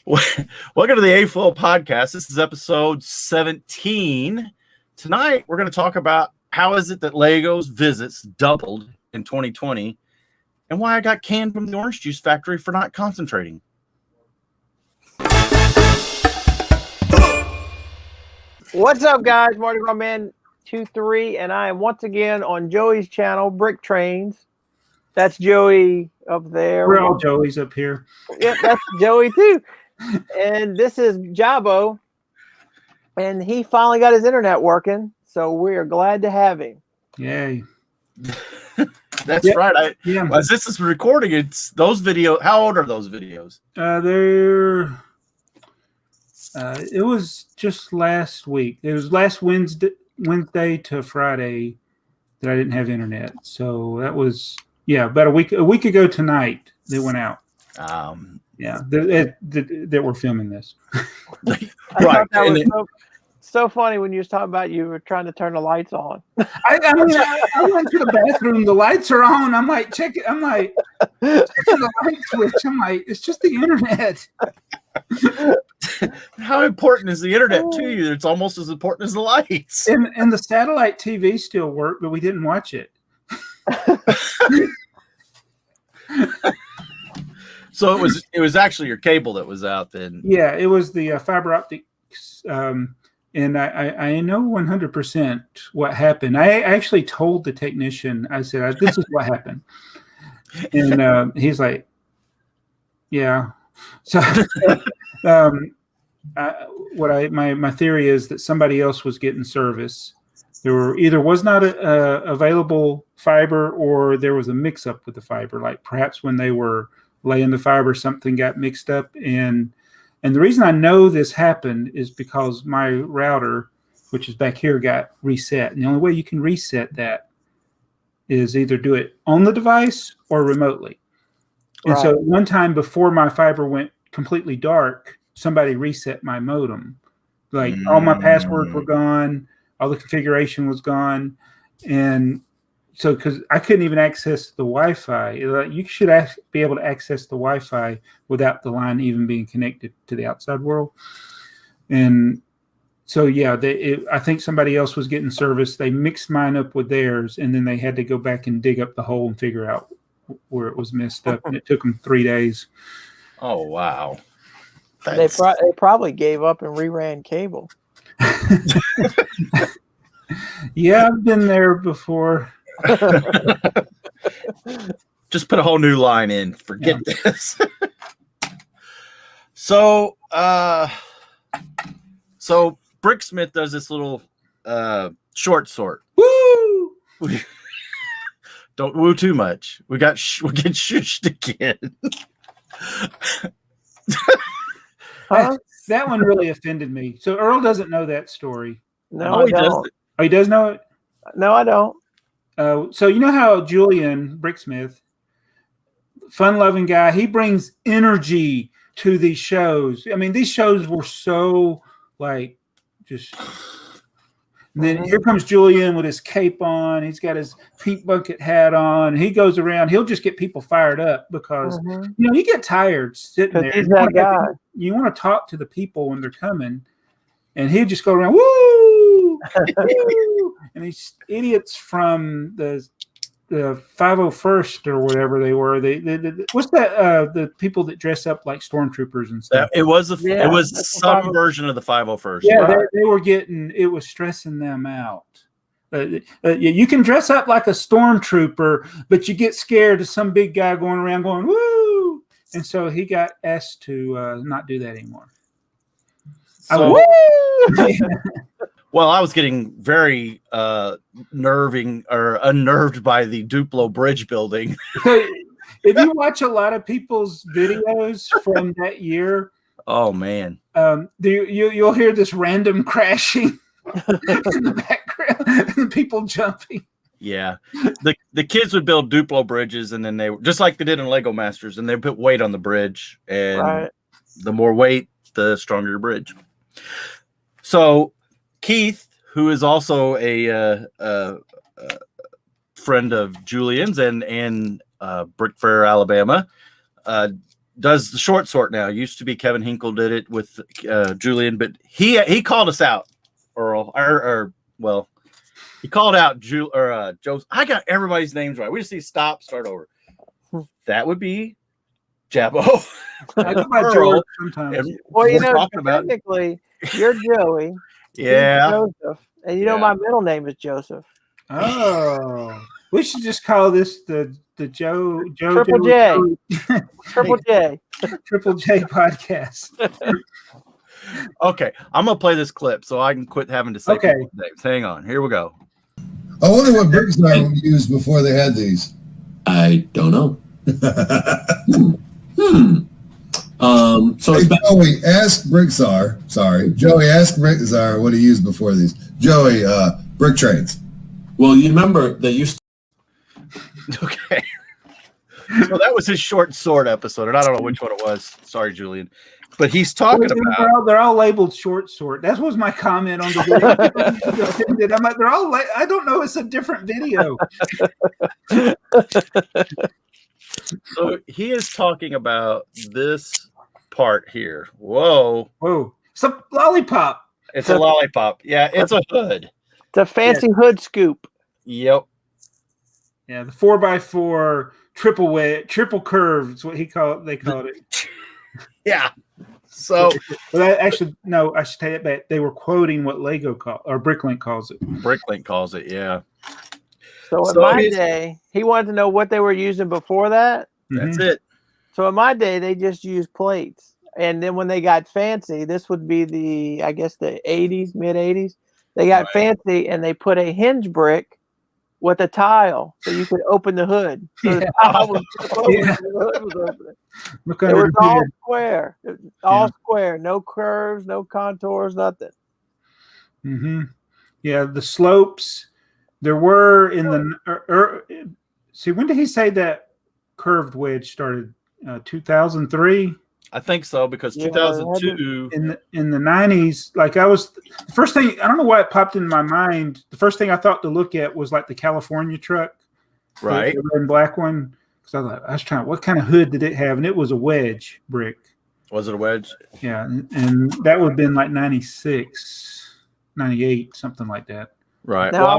Welcome to the AFoOL podcast. This is episode 17. Tonight, we're going to talk about how is it that Lego's visits doubled in 2020 and why I got canned from the orange juice factory for not concentrating. What's up, guys? Marty Roman 23, and I am once again on Joey's channel, BrickTrains. That's Joey up there. We're all Joey's up here. Yep, that's Joey too. And this is Jaabo, and he finally got his internet working, so we are glad to have him. Yay. That's right. As this is recording, it's those videos. How old are those videos? It was just last week. It was last Wednesday to Friday that I didn't have internet. So that was about a week ago tonight. They went out. That we're filming this. Right. That was so funny when you was talking about you were trying to turn the lights on. I went to the bathroom. The lights are on. I'm like, check it. I'm like, checking the light switch. I'm like, it's just the internet. How important is the internet to you? It's almost as important as the lights. And the satellite TV still worked, but we didn't watch it. So it was actually your cable that was out then. Yeah, it was the fiber optics. And I know 100% what happened. I actually told the technician, I said, this is what happened. And he's like, yeah. So my theory is that somebody else was getting service. There either was not a available fiber, or there was a mix up with the fiber. Like perhaps when they were laying the fiber, something got mixed up. And the reason I know this happened is because my router, which is back here, got reset. And the only way you can reset that is either do it on the device or remotely. And so one time before my fiber went completely dark, somebody reset my modem. Like all my passwords were gone, all the configuration was gone. And so because I couldn't even access the Wi-Fi. You should be able to access the Wi-Fi without the line even being connected to the outside world. And so, I think somebody else was getting service. They mixed mine up with theirs, and then they had to go back and dig up the hole and figure out where it was messed up. And it took them 3 days. Oh, wow. They probably gave up and reran cable. Yeah, I've been there before. Just put a whole new line in. Forget this. So BrickSmith does this little short sort. Woo! Don't woo too much. We'll get shushed again. That one really offended me. So Earl doesn't know that story. No, he doesn't. Oh, he does know it? No, I don't. So you know how Julian BrickSmith, fun-loving guy, he brings energy to these shows. I mean, these shows were so like just. And then here comes Julian with his cape on. He's got his pink bucket hat on. He goes around. He'll just get people fired up because you get tired sitting there. He's that guy. You want to talk to the people when they're coming, and he'd just go around, woo, woo! And these idiots from the 501st or whatever they were. They what's that? The people that dress up like stormtroopers and stuff. It was some version of the 501st. Yeah, right? they were getting. It was stressing them out. You can dress up like a stormtrooper, but you get scared of some big guy going around going woo, and so he got asked to not do that anymore. Well, I was getting very unnerved by the Duplo bridge building. If you watch a lot of people's videos from that year, oh man, you'll hear this random crashing in the background and people jumping. Yeah, the kids would build Duplo bridges, and then they just like they did in Lego Masters, and they put weight on the bridge, and the more weight, the stronger your bridge. So Keith, who is also a friend of Julian's and Brick Fair, Alabama, does the short sort now. Used to be Kevin Hinkle did it with Julian, but he called us out, Earl, or well, he called out Joe's. I got everybody's names right. We just need to start over. That would be Jaabo. I go by George sometimes. Well, technically, you're Joey. Yeah. Joseph, and my middle name is Joseph. Oh, we should just call this the Joe Triple J. Triple J. Triple J podcast. Okay, I'm gonna play this clip so I can quit having to say people's names. Hang on, here we go. I wonder what BrickTsar used before they had these. I don't know. So hey, Joey, ask BrickTsar. Sorry, Joey, ask BrickTsar what he used before these. Joey, BrickTrains. Well, you remember they used to. Okay. So that was his short sword episode, and I don't know which one it was. Sorry, Julian. But he's talking about they're all labeled short sword. That was my comment on the video. I'm like, they're all I don't know, it's a different video. So he is talking about this part here. Whoa. It's a lollipop. It's a lollipop. Yeah, it's a hood. It's a fancy hood scoop. Yep. Yeah, the 4x4 triple curve is what they called it. Yeah. So well, actually, no, I should take it back. They were quoting what Lego or Bricklink calls it. Bricklink calls it, yeah. So in my day, he wanted to know what they were using before that. That's it. So in my day, they just used plates. And then when they got fancy, this would be the 80s, mid 80s. They got fancy and they put a hinge brick with a tile so you could open the hood. So the tile was open, the hood was open. It was all square. Square. No curves, no contours, nothing. Mm-hmm. Yeah, the slopes. There were in the see, when did he say that curved wedge started? 2003. I think so, because 2002 in the 90s, like the first thing, I don't know why it popped in my mind. The first thing I thought to look at was like the California truck, right? The red and black one. Because I was trying, what kind of hood did it have? And it was a wedge brick. Was it a wedge? Yeah, and that would have been like 96, 98, something like that. Right. Now,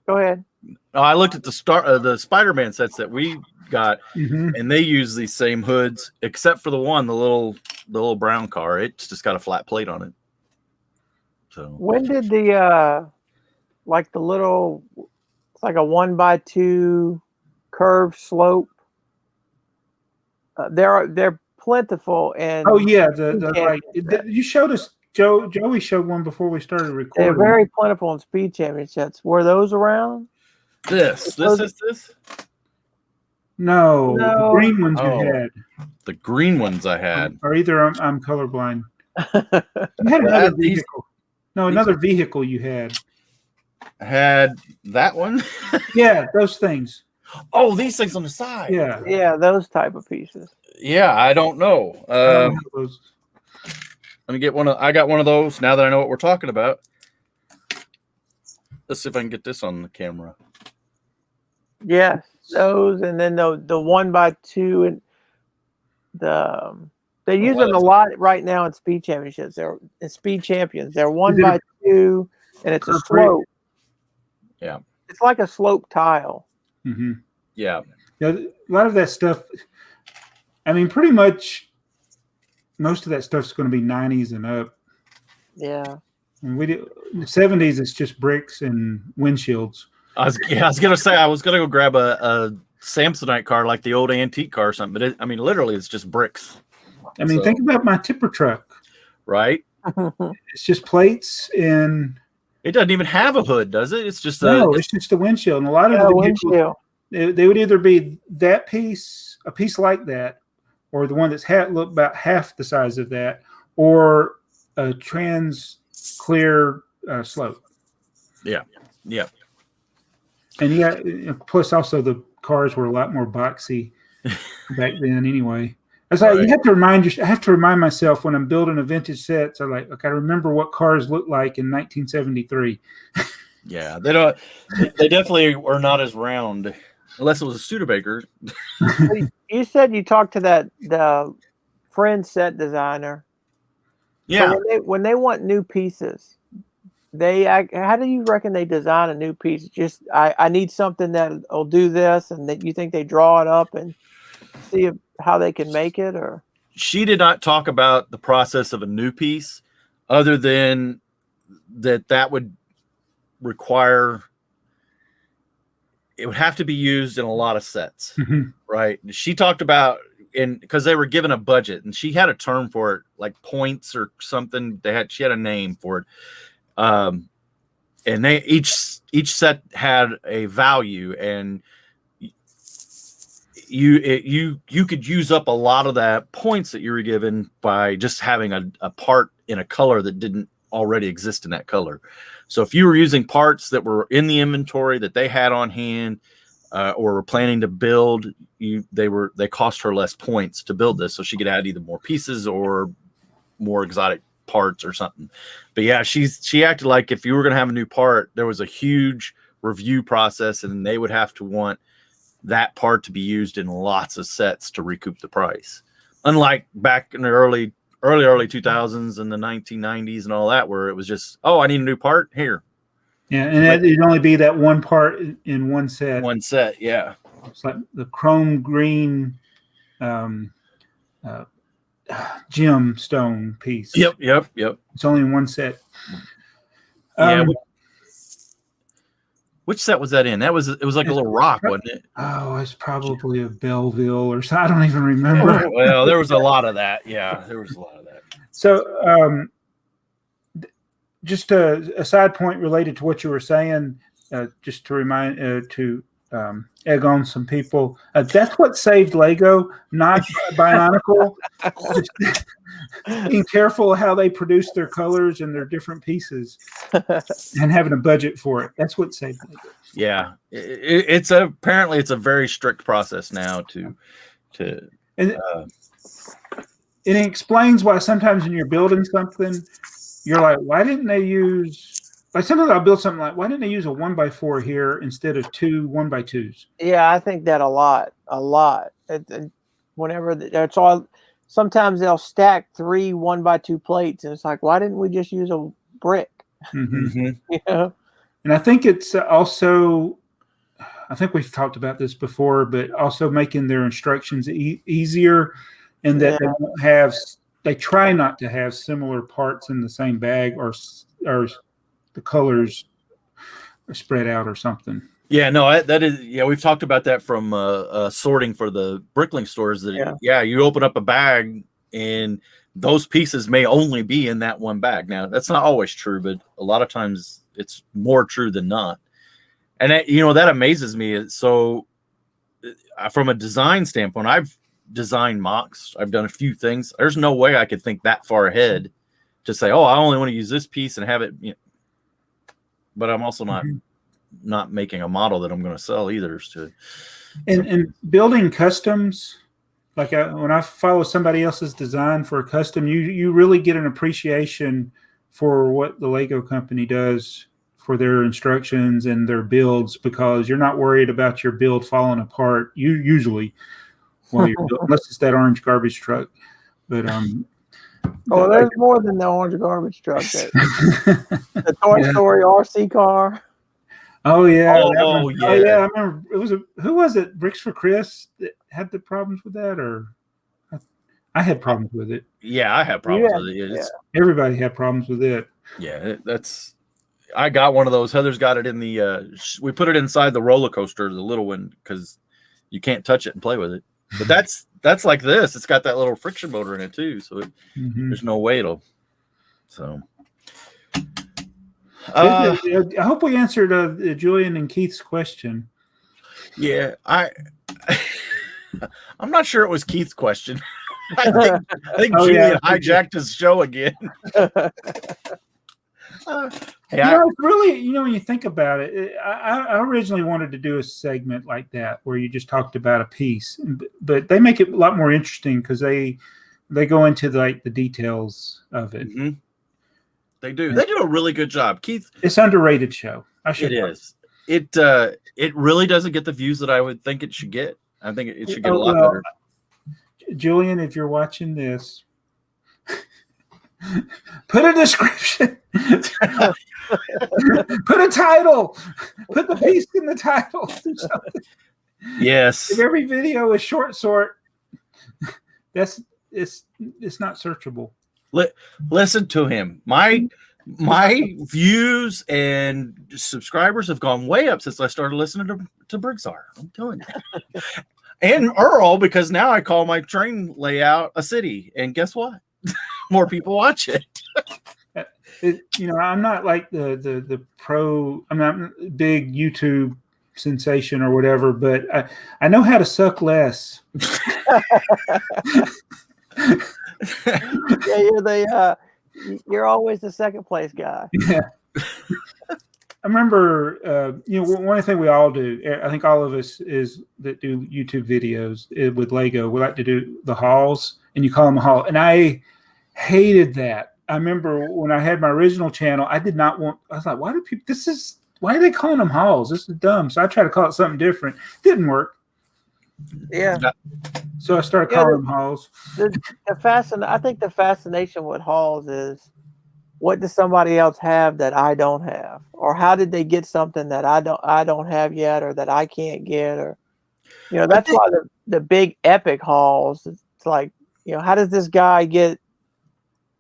go ahead. I looked at the Spider-Man sets that we got, and they use these same hoods, except for the little brown car. It's just got a flat plate on it. So when did the little, it's like a 1x2 curved slope? They're plentiful and you showed us. Joey showed one before we started recording. They're very plentiful in speed championships. Were those around? This. No, the green ones you had. The green ones I had. Or either I'm colorblind. You had another vehicle. No, another vehicle you had. I had that one. Yeah, those things. Oh, these things on the side. Yeah, those type of pieces. Yeah, I don't know. Let me get one. I got one of those now that I know what we're talking about. Let's see if I can get this on the camera. Yeah, those, and then the 1x2, and they use them a lot right now in speed championships. They're in speed champions. They're 1x2, and it's a slope. Yeah, it's like a slope tile. Mm-hmm. Yeah, a lot of that stuff. I mean, pretty much most of that stuff is going to be 90s and up. Yeah. And in the 70s, it's just bricks and windshields. I was gonna say I was gonna go grab a Samsonite car, like the old antique car or something. But literally, it's just bricks. I mean, think about my tipper truck. Right. It's just plates, and it doesn't even have a hood, does it? It's just it's just a windshield. And a lot of the windshield, they would either be that piece, a piece like that, or the one that's look about half the size of that, or a clear slope. Yeah. Yeah. And plus also the cars were a lot more boxy back then anyway. It's like you have to I have to remind myself when I'm building a vintage set, so like, okay, I remember what cars looked like in 1973. Yeah, they definitely are not as round unless it was a Studebaker. You said you talked to the friend set designer. Yeah. So when they want new pieces, how do you reckon they design a new piece? Just I need something that'll do this, and that you think they draw it up and see how they can make it, or? She did not talk about the process of a new piece, other than that would require, it would have to be used in a lot of sets, right? She talked about, because they were given a budget, and she had a term for it, like points or something. She had a name for it, and they each set had a value, and you could use up a lot of that points that you were given by just having a part in a color that didn't already exist in that color. So if you were using parts that were in the inventory that they had on hand, or were planning to build, they cost her less points to build this, so she could add either more pieces or more exotic parts or something. But yeah, she acted like if you were going to have a new part, there was a huge review process, and they would have to want that part to be used in lots of sets to recoup the price. Unlike back in the early 2000s and the 1990s and all that, where it was just, oh, I need a new part here. Yeah, and it'd only be that one part in one set. One set, yeah. It's like the chrome green gemstone piece. Yep. It's only in one set. Yeah. Which set was that in? It was like a little rock, wasn't it? Oh, it's probably a Belleville or something. I don't even remember. Well, there was a lot of that. Yeah, there was a lot of that. So, just a side point related to what you were saying, just to remind, egg on some people. That's what saved Lego, not Bionicle. Being careful how they produce their colors and their different pieces, and having a budget for it. That's what saved Lego. Yeah, it's apparently it's a very strict process now and it explains why sometimes when you're building something, you're like, why didn't they use? Like sometimes I'll build something like, why didn't they use a 1x4 here instead of 2 1x2s? Yeah, I think that a lot. Whenever that's all. Sometimes they'll stack 3 1x2 plates, and it's like, why didn't we just use a brick? Mm-hmm. You know? And I think it's also, I think we've talked about this before, but also making their instructions easier, and that they won't have. They try not to have similar parts in the same bag, or the colors are spread out or something. Yeah, no, that is, yeah, we've talked about that from sorting for the Bricklink stores. That you open up a bag and those pieces may only be in that one bag. Now, that's not always true, but a lot of times it's more true than not. And that amazes me. So, from a design standpoint, I've designed mocks. I've done a few things. There's no way I could think that far ahead to say, oh, I only want to use this piece and have it. But I'm also not making a model that I'm going to sell either. And building customs, like when I follow somebody else's design for a custom, you really get an appreciation for what the Lego company does for their instructions and their builds, because you're not worried about your build falling apart. You usually, unless it's that orange garbage truck. But there's more than the orange garbage truck. The Toy Story RC car. Oh yeah. Yeah. I remember who was it? Bricks for Chris that had the problems with that, or I had problems with it. Yeah, I had problems with it. Yeah. Everybody had problems with it. Yeah, I got one of those. Heather's got it in the. We put it inside the roller coaster, the little one, because you can't touch it and play with it. But that's like this. It's got that little friction motor in it too, so there's no way it'll. So. I hope we answered Julian and Keith's question. Yeah, I'm not sure it was Keith's question. I think Julian hijacked his show again. It's really, when you think about it, I originally wanted to do a segment like that where you just talked about a piece, but they make it a lot more interesting because they go into the details of it. Mm-hmm. They do. They do a really good job, Keith. It's an underrated show. It is. it really doesn't get the views that I would think it should get. I think it should get a lot better. Julian, if you're watching this, put a description. Put a title. Put the piece in the title. Yes. If every video is short, it's not searchable. Listen to him. My views and subscribers have gone way up since I started listening to BrickTsar. I'm telling you. And Earl, because now I call my train layout a city, and guess what? More people watch it. I'm not like the pro. I'm not a big YouTube sensation or whatever, but I know how to suck less. Yeah, you're always the second place guy. Yeah. I remember, one thing we all do, I think all of us that do YouTube videos with Lego, we like to do the hauls, and you call them a haul. And I hated that. I remember when I had my original channel, I did not want, I was like, why are they calling them hauls? This is dumb. So I tried to call it something different. Didn't work. Yeah. So I started calling them hauls. I think the fascination with hauls is, what does somebody else have that I don't have, or how did they get something that I don't have yet, or that I can't get, or that's why the big epic hauls. It's like, how does this guy get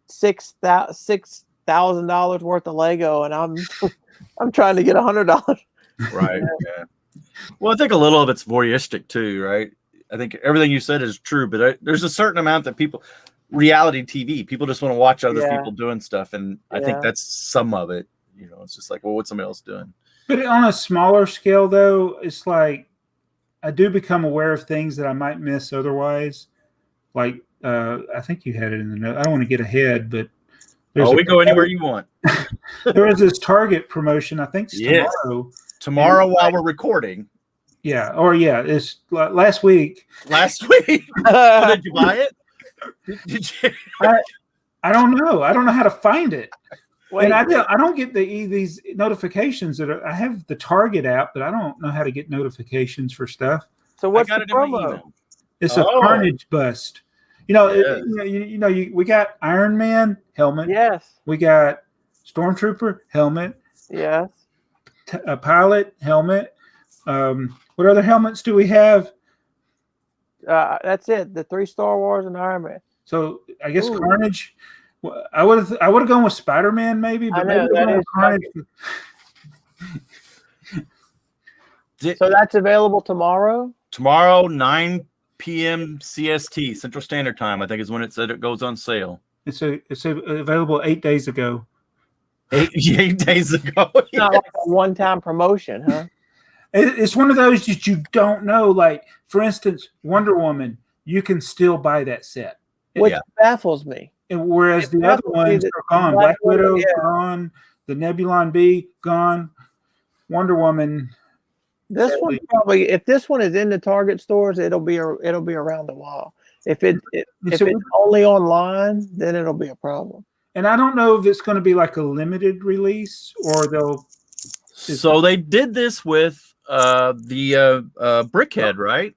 $6,000 worth of Lego, and I'm trying to get $100. Right. Yeah. Well, I think a little of it's voyeuristic too, right? I think everything you said is true, but there's a certain amount that reality TV, people just want to watch other people doing stuff, and I think that's some of it. It's just like, well, what's somebody else doing? But on a smaller scale, though, it's like I do become aware of things that I might miss otherwise. Like I think you had it in the note. I don't want to get ahead, but we go anywhere you want. There was this Target promotion. I think tomorrow. Tomorrow while we're recording. Yeah. It's last week. Last week. Did you buy it? Did you? I don't know. I don't know how to find it. Wait, and I don't get these notifications I have the Target app, but I don't know how to get notifications for stuff. So what's the promo? It's a Carnage bust. We got Iron Man helmet. Yes. We got Stormtrooper helmet. Yes. A pilot helmet. What other helmets do we have? That's it. The 3 Star Wars and Iron Man. So I guess Carnage. I would have gone with Spider-Man maybe, but maybe Carnage. So that's available tomorrow. Tomorrow, 9 p.m. CST, Central Standard Time, I think is when it said it goes on sale. It's available 8 days ago. 8 days ago. It's not like a one-time promotion, huh? It's one of those that you don't know. Like, for instance, Wonder Woman, you can still buy that set. Which baffles me. And whereas the other ones are gone. Black Widow gone. The Nebulon B gone. Wonder Woman. This one probably, if this one is in the Target stores, it'll be around a while. If it's only online, then it'll be a problem. And I don't know if it's going to be like a limited release or they'll. So they did this with the Brickhead, right?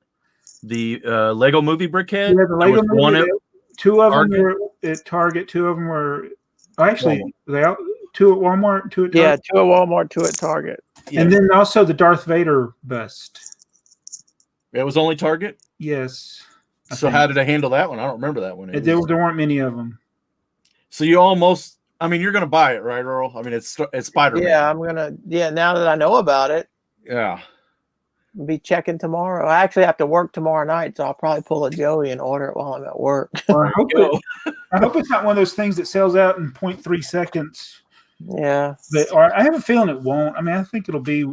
The Lego Movie Brickhead. Yeah, the Lego Movie. 2 of them were at Target. 2 of them were actually Walmart. 2 at Walmart. 2 at Target. Yeah, 2 at Walmart, 2 at Target. Yeah. And then also the Darth Vader bust. It was only Target? Yes. So how did I handle that one? I don't remember that one. There weren't many of them. So you almost, you're going to buy it, right, Earl? It's Spider-Man. Yeah, I'm going to, now that I know about it. Yeah. I'll be checking tomorrow. I actually have to work tomorrow night, so I'll probably pull a Joey and order it while I'm at work. Well, I hope it's not one of those things that sells out in 0.3 seconds. Yeah. Or I have a feeling it won't. I think it'll be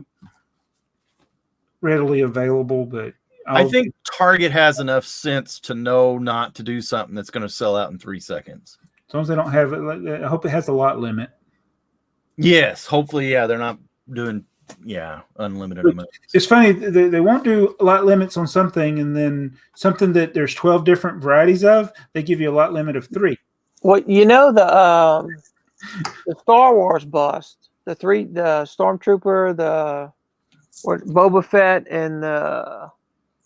readily available, but I think Target has enough sense to know not to do something that's going to sell out in 3 seconds. As long as they don't have it, I hope it has a lot limit. Yes, hopefully, they're not doing unlimited amounts. It's funny, they won't do a lot limits on something, and then something that there's 12 different varieties of, they give you a lot limit of 3. Well, the Star Wars bust, the Stormtrooper, the or Boba Fett and the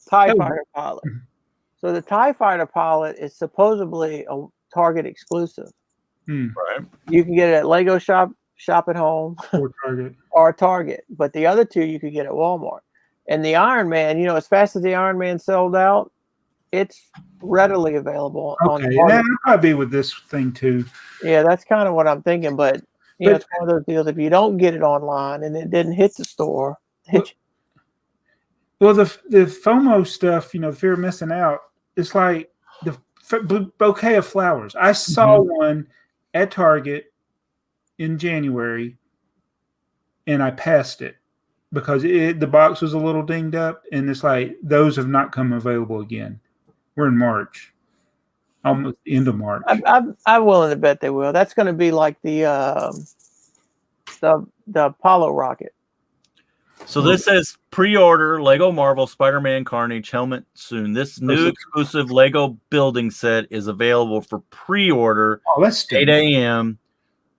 TIE Fighter pilot. So the TIE Fighter pilot is supposedly a Target exclusive. Right. You can get it at Lego Shop at Home, Or Target. or Target. But the other two you could get at Walmart. And the Iron Man, as fast as the Iron Man sold out, it's readily available on Okay, Target. that'll probably be with this thing too. Yeah, that's kind of what I'm thinking. But it's one of those deals. If you don't get it online and it didn't hit the store, well, the FOMO stuff, the fear of missing out, it's like the bouquet of flowers. I saw one at Target in January, and I passed it because the box was a little dinged up, and it's like those have not come available again. We're in March, almost end of March. I'm willing to bet they will. That's going to be like the Apollo rocket. So this says pre-order Lego Marvel Spider-Man Carnage helmet soon. This new exclusive Lego building set is available for pre-order. Oh, that's 8 a.m.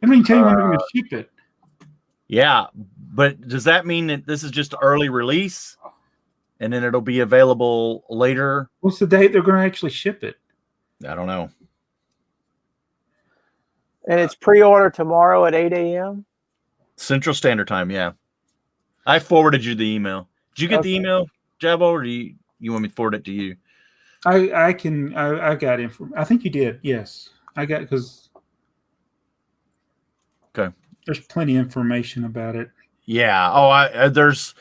Let me tell you when they're going to ship it. Yeah, but does that mean that this is just early release, and then it'll be available later? What's the date they're going to actually ship it? I don't know. And it's pre-order tomorrow at 8 a.m. Central Standard Time. Yeah, I forwarded you the email. Did you get the email, Jaabo, or do you want me to forward it to you? I got info. I think you did. Yes, I got because. Okay. There's plenty of information about it. Yeah. Oh, there's.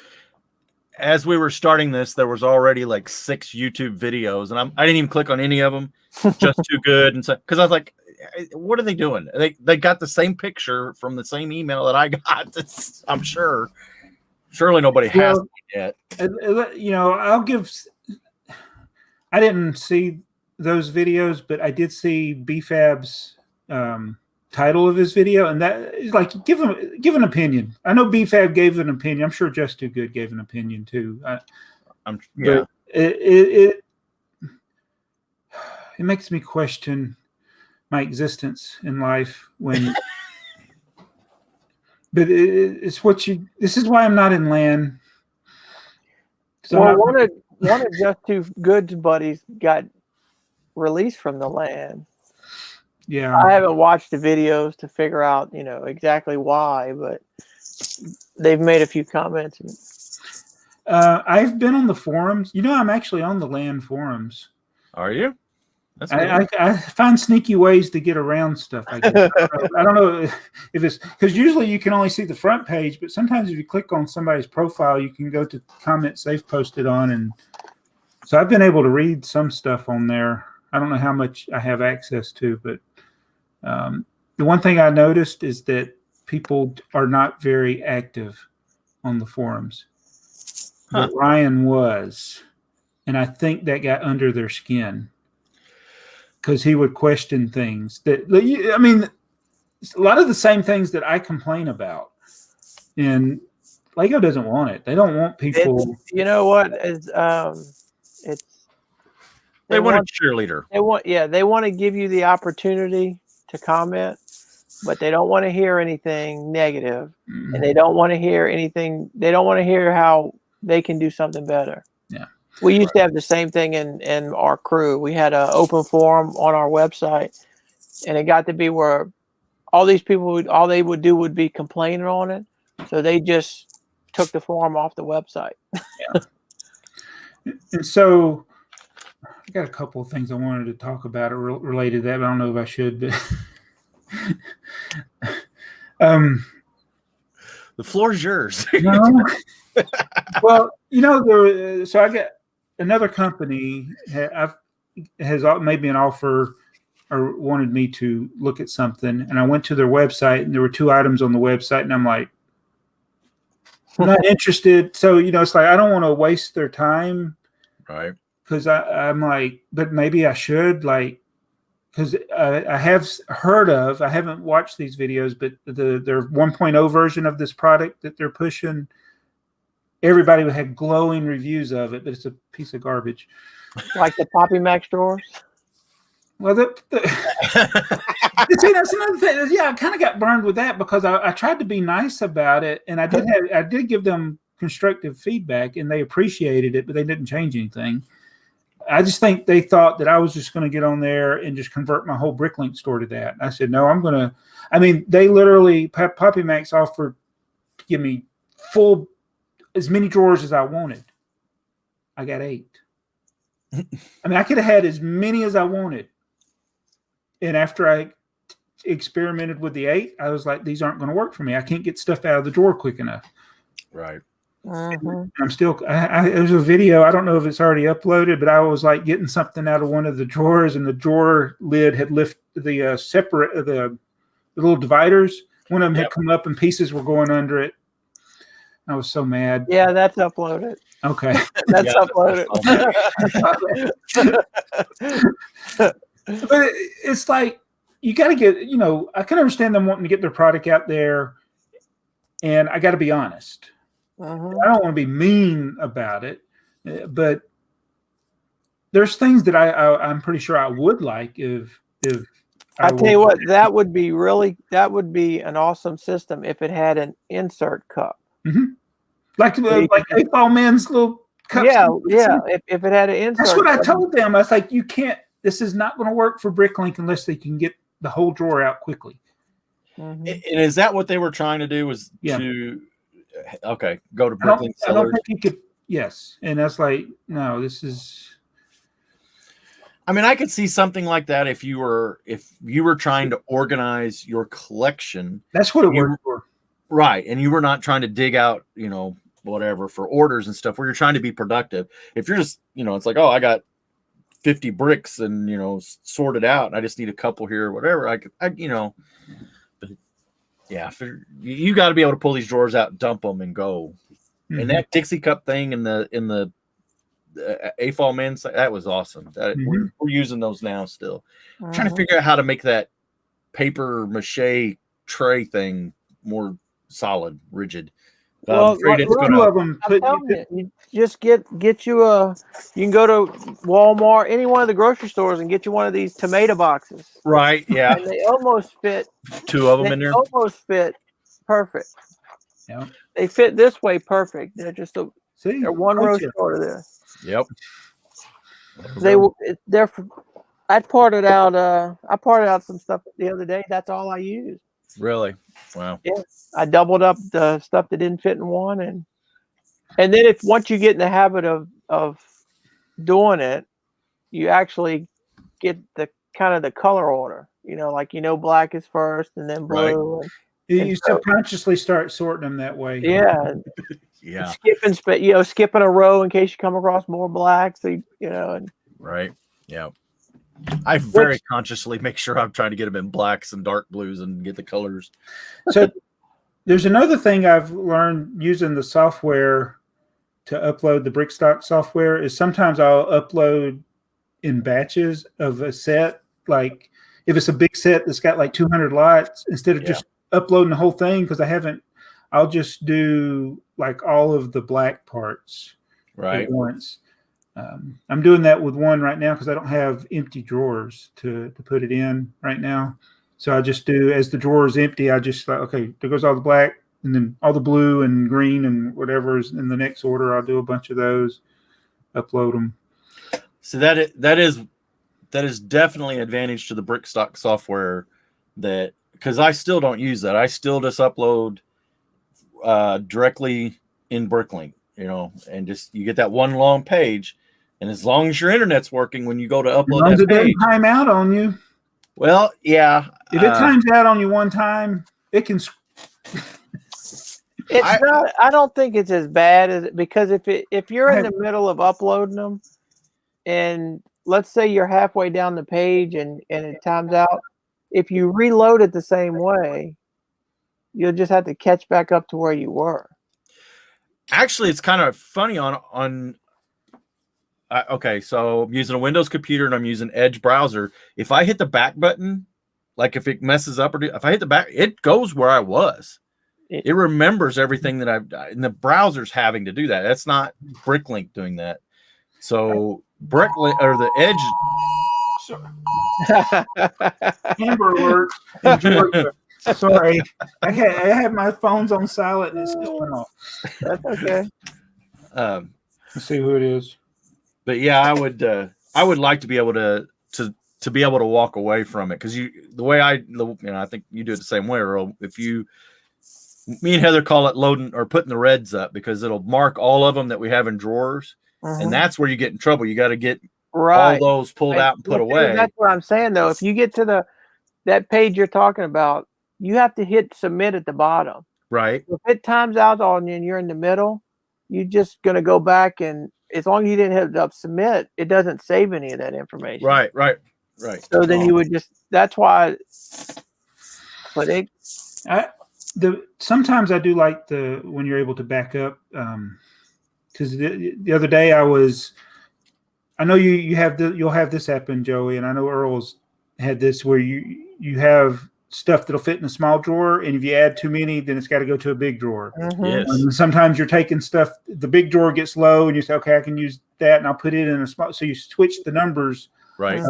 As we were starting this, there was already like 6 YouTube videos, and I didn't even click on any of them. Just too good, and so because I was like, "What are they doing?" They got the same picture from the same email that I got. I'm sure. Surely nobody has it yet. I'll give. I didn't see those videos, but I did see BFAB's title of his video, and that is like give an opinion. I know BFAB gave an opinion. I'm sure Just Too Good gave an opinion too. Yeah. It makes me question my existence in life when. But it's what you. This is why I'm not in LAN. Well, one of Just Too Good's buddies got released from the LAN. Yeah, I haven't watched the videos to figure out, exactly why, but they've made a few comments. I've been on the forums. I'm actually on the LAN forums. Are you? That's I find sneaky ways to get around stuff. I guess. I don't know if it's because usually you can only see the front page, but sometimes if you click on somebody's profile, you can go to comments they've posted on, and so I've been able to read some stuff on there. I don't know how much I have access to, but the one thing I noticed is that people are not very active on the forums. But Ryan was, and I think that got under their skin. Because he would question things that, a lot of the same things that I complain about. And Lego doesn't want it. They don't want people. You know what? They want a cheerleader. They want to give you the opportunity to comment, but they don't want to hear anything negative. Mm-hmm. And they don't want to hear anything. They don't want to hear how they can do something better. Yeah. We used to have the same thing in our crew. We had an open forum on our website, and it got to be where all these people, all they would do would be complaining on it. So they just took the forum off the website. Yeah. And so I got a couple of things I wanted to talk about related to that, but I don't know if I should. But the floor is yours. No. Well, so I got another company has made me an offer or wanted me to look at something, and I went to their website, and there were 2 items on the website, and I'm like, I'm not interested. So it's like I don't want to waste their time, right? Because I'm like, but maybe I should, like, because I have heard of, I haven't watched these videos, but their 1.0 version of this product that they're pushing. Everybody had glowing reviews of it, but it's a piece of garbage. Like the Poppy Max drawers? Well, see, that's another thing. Yeah, I kind of got burned with that because I tried to be nice about it, and I did give them constructive feedback, and they appreciated it, but they didn't change anything. I just think they thought that I was just going to get on there and just convert my whole Bricklink store to that. And I said, no, I'm going to. I mean, they literally, Poppy Max offered to give me as many drawers as I wanted. I got 8. I mean, I could have had as many as I wanted. And after I experimented with the 8, I was like, these aren't going to work for me. I can't get stuff out of the drawer quick enough. Right. I'm still, there's a video, I don't know if it's already uploaded, but I was like getting something out of one of the drawers, and the drawer lid had lifted the little dividers. One of them had come up and pieces were going under it. I was so mad. Yeah, that's uploaded. Okay. That's uploaded. But it's like, you got to get, I can understand them wanting to get their product out there, and I got to be honest. I don't want to be mean about it, but there's things that I'm pretty sure I would like if I tell you what, that would be an awesome system if it had an insert cup. Like AFoOL Man's little cups. Yeah. If it had an insert. That's what I told them. I was like, you can't. This is not going to work for Bricklink unless they can get the whole drawer out quickly. And is that what they were trying to do? Was to go to Bricklink sellers? I don't think you could. Yes, and that's like, no, this is. I mean, I could see something like that if you were trying to organize your collection. That's what it worked for. Right. And you were not trying to dig out, whatever for orders and stuff, where you're trying to be productive. If you're just, it's like, oh, I got 50 bricks and, sorted out, and I just need a couple here or whatever. But yeah, you got to be able to pull these drawers out, dump them, and go. And that Dixie cup thing in the AFoOL Man, that was awesome. We're using those now still. I'm trying to figure out how to make that paper mache tray thing more solid, rigid. Well, you just get you you can go to Walmart, any one of the grocery stores, and get you one of these tomato boxes. Right. Yeah. And they almost fit. 2 of them in there. Almost fit perfect. Yeah. They fit this way perfect. They're just they're one row short of this. Yep. I parted out some stuff the other day. That's all I used. Really? Wow. Yeah. I doubled up the stuff that didn't fit in one, and then once you get in the habit of doing it, you actually get the kind of the color order. Black is first, and then blue. Right. You subconsciously start sorting them that way. Yeah. Yeah. Skipping a row in case you come across more black. So Right. Yeah. I very consciously make sure I'm trying to get them in blacks and dark blues and get the colors. So there's another thing I've learned using the software to upload the BrickStock software is sometimes I'll upload in batches of a set. Like if it's a big set that's got like 200 lots, instead of just uploading the whole thing, because I'll just do like all of the black parts at once. I'm doing that with one right now because I don't have empty drawers to put it in right now. So I just do, as the drawer is empty, I just like, okay, there goes all the black, and then all the blue and green and whatever is in the next order. I'll do a bunch of those, upload them. So that is definitely an advantage to the BrickStock software, that because I still don't use that. I still just upload directly in Bricklink, and just you get that one long page. And as long as your internet's working when you go to upload that page, it doesn't time out on you. Well, yeah. If it times out on you one time, it can. I don't think it's as bad as because if you're in the middle of uploading them, and let's say you're halfway down the page and it times out, if you reload it the same way, you'll just have to catch back up to where you were. Actually, it's kind of funny on. Okay, so I'm using a Windows computer and I'm using Edge browser. If I hit the back button, like if it messes up, if I hit the back, it goes where I was. It remembers everything that I've done. And the browser's having to do that. That's not Bricklink doing that. So Bricklink or the Edge. Amber alert. Sorry, I have my phones on silent and it's going off. That's okay. Let's see who it is. But yeah, I would like to be able to be able to walk away from it, because the way I think you do it the same way, Earl. Me and Heather call it loading or putting the reds up, because it'll mark all of them that we have in drawers, and that's where you get in trouble. You got to get all those pulled out and put away. That's what I'm saying, though. If you get to that page you're talking about, you have to hit submit at the bottom. Right. If it times out on you and you're in the middle, you're just going to go back, and as long as you didn't hit up submit, it doesn't save any of that information. Right. So then you would that's why. But sometimes I do like when you're able to back up, because the other day I know you'll have this happen, Joey, and I know Earl's had this where you have stuff that'll fit in a small drawer, and if you add too many, then it's got to go to a big drawer. Yes. And sometimes you're taking stuff, the big drawer gets low, and you say, okay, I can use that, and I'll put it in a small. So you switch the numbers. Right.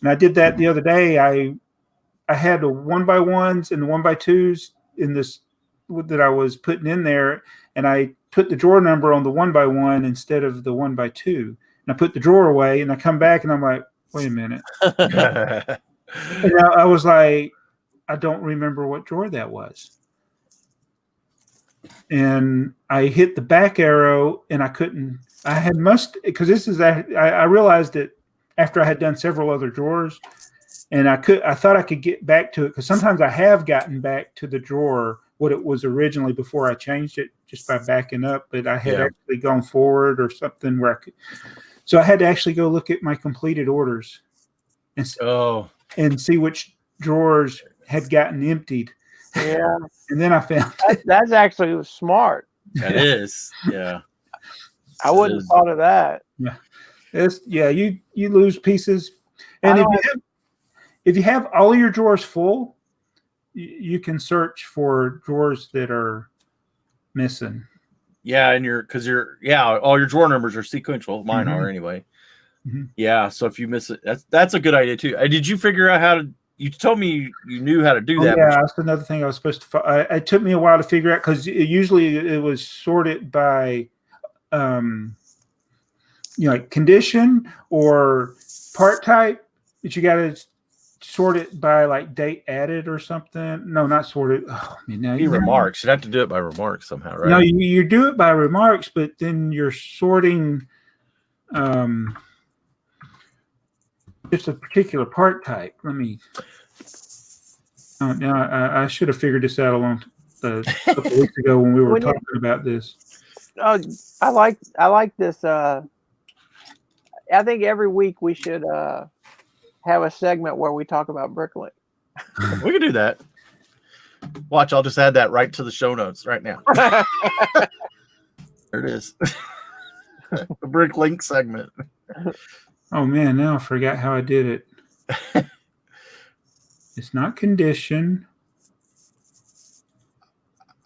And I did that the other day. I had the 1x1s and the 1x2s in this that I was putting in there, and I put the drawer number on the 1x1 instead of the 1x2. And I put the drawer away, and I come back, and I'm like, wait a minute. And I was like, I don't remember what drawer that was. And I hit the back arrow, and I couldn't. Because this is I realized it after I had done several other drawers, and I thought I could get back to it, because sometimes I have gotten back to the drawer what it was originally before I changed it just by backing up, but I had actually gone forward or something where I could. So I had to actually go look at my completed orders and see which drawers had gotten emptied. Yeah. And then I found that's actually smart. That is. Yeah. I wouldn't have thought of that. Yeah. You lose pieces. And if you have all your drawers full, you can search for drawers that are missing. Yeah, and all your drawer numbers are sequential. Mine are anyway. Mm-hmm. Yeah, so if you miss it, that's a good idea too. Did you figure out how to? You told me you knew how to do that. Yeah, that's another thing I was supposed to. It took me a while to figure out, because usually it was sorted by, like condition or part type. But you got to sort it by like date added or something. No, not sorted. Oh, remarks. You'd have to do it by remarks somehow, right? No, you do it by remarks, but then you're sorting just a particular part type. Let me. I should have figured this out a couple of weeks ago when we were talking about this. Oh, I like this. I think every week we should have a segment where we talk about Bricklink. We can do that. Watch, I'll just add that right to the show notes right now. There it is. The Bricklink segment. Oh man, now I forgot how I did it. It's not condition.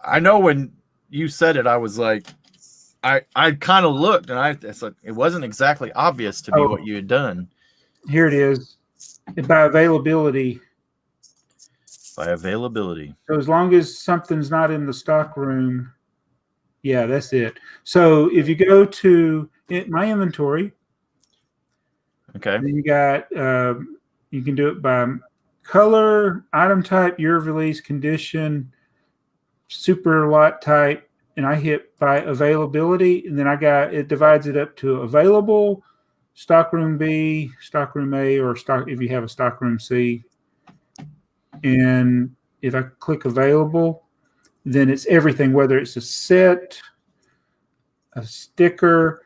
I know when you said it, I was like, I kind of looked, and it's like, it wasn't exactly obvious to me what you had done. Here it is. By availability. By availability. So as long as something's not in the stock room, yeah, that's it. So if you go to my inventory, okay, then you got you can do it by color, item type, year of release, condition, super lot type, and I hit by availability, and then it divides it up to available, stockroom B, stockroom A, or if you have a stockroom C. And if I click available, then it's everything, whether it's a set, a sticker,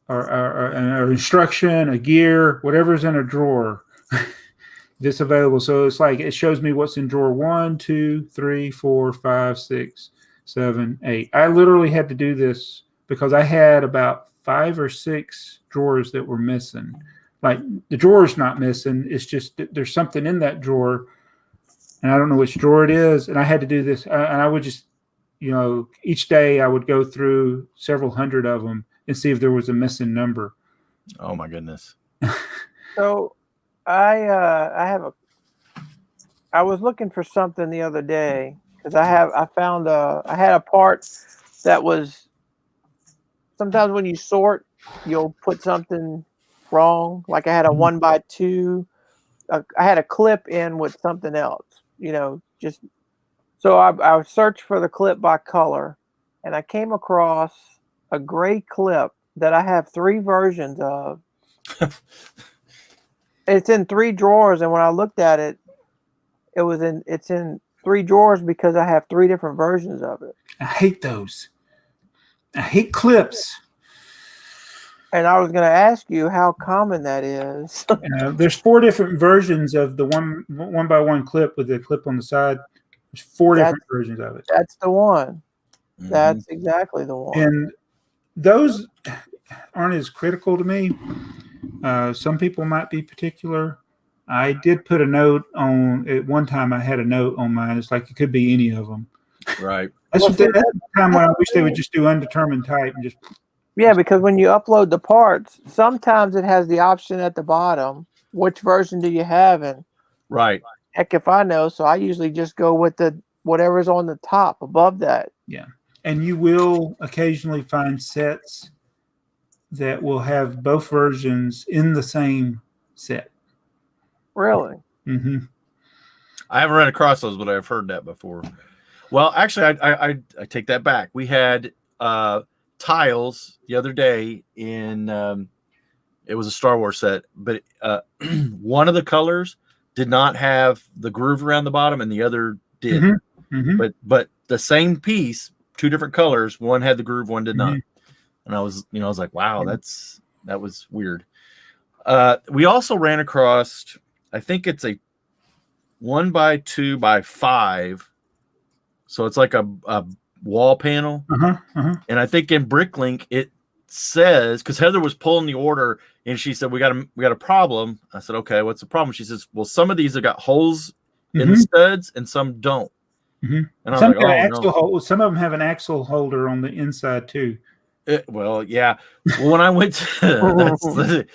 or instruction, a gear, whatever's in a drawer. This available. So it's like it shows me what's in drawer 1, 2, 3, 4, 5, 6, 7, 8. I literally had to do this because I had about 5 or 6 drawers that were missing. Like the drawer's not missing. It's just that there's something in that drawer, and I don't know which drawer it is. And I had to do this, and I would just, each day I would go through several hundred of them and see if there was a missing number. Oh my goodness. So I have I was looking for something the other day because I had a part that was, sometimes when you sort, you'll put something wrong. Like I had a 1x2. I had a clip in with something else, just so I searched for the clip by color, and I came across a gray clip that I have 3 versions of. It's in 3 drawers, and when I looked at it, it's in 3 drawers because I have 3 different versions of it. I hate those. I hate clips. And I was going to ask you how common that is. There's 4 different versions of the one by one clip with the clip on the side. There's 4 different versions of it. That's the one. Mhm. That's exactly the one. And those aren't as critical to me. Some people might be particular. I did put a note on at one time. I had a note on mine. It's like it could be any of them. Right. That's the time when I wish they would just do undetermined type and just. Yeah, because when you upload the parts, sometimes it has the option at the bottom. Which version do you have? And Right. heck if I know. So I usually just go with whatever's on the top above that. Yeah. And you will occasionally find sets that will have both versions in the same set. Really? Mm-hmm. I haven't run across those, but I've heard that before. Well, actually, I take that back. We had tiles the other day in it was a Star Wars set, but one of the colors did not have the groove around the bottom, and the other did. Mm-hmm. Mm-hmm. But the same piece, 2 different colors, one had the groove, one did not. Mm-hmm. And I was like, wow, that was weird. We also ran across, I think it's a 1x2x5, so it's like a wall panel. And I think in Bricklink it says, because Heather was pulling the order and she said we got a problem. I said, okay, what's the problem? She says, well, some of these have got holes in the studs and some don't. And I was Some like, some of them have an axle holder on the inside too. Well, yeah. Well, when I went to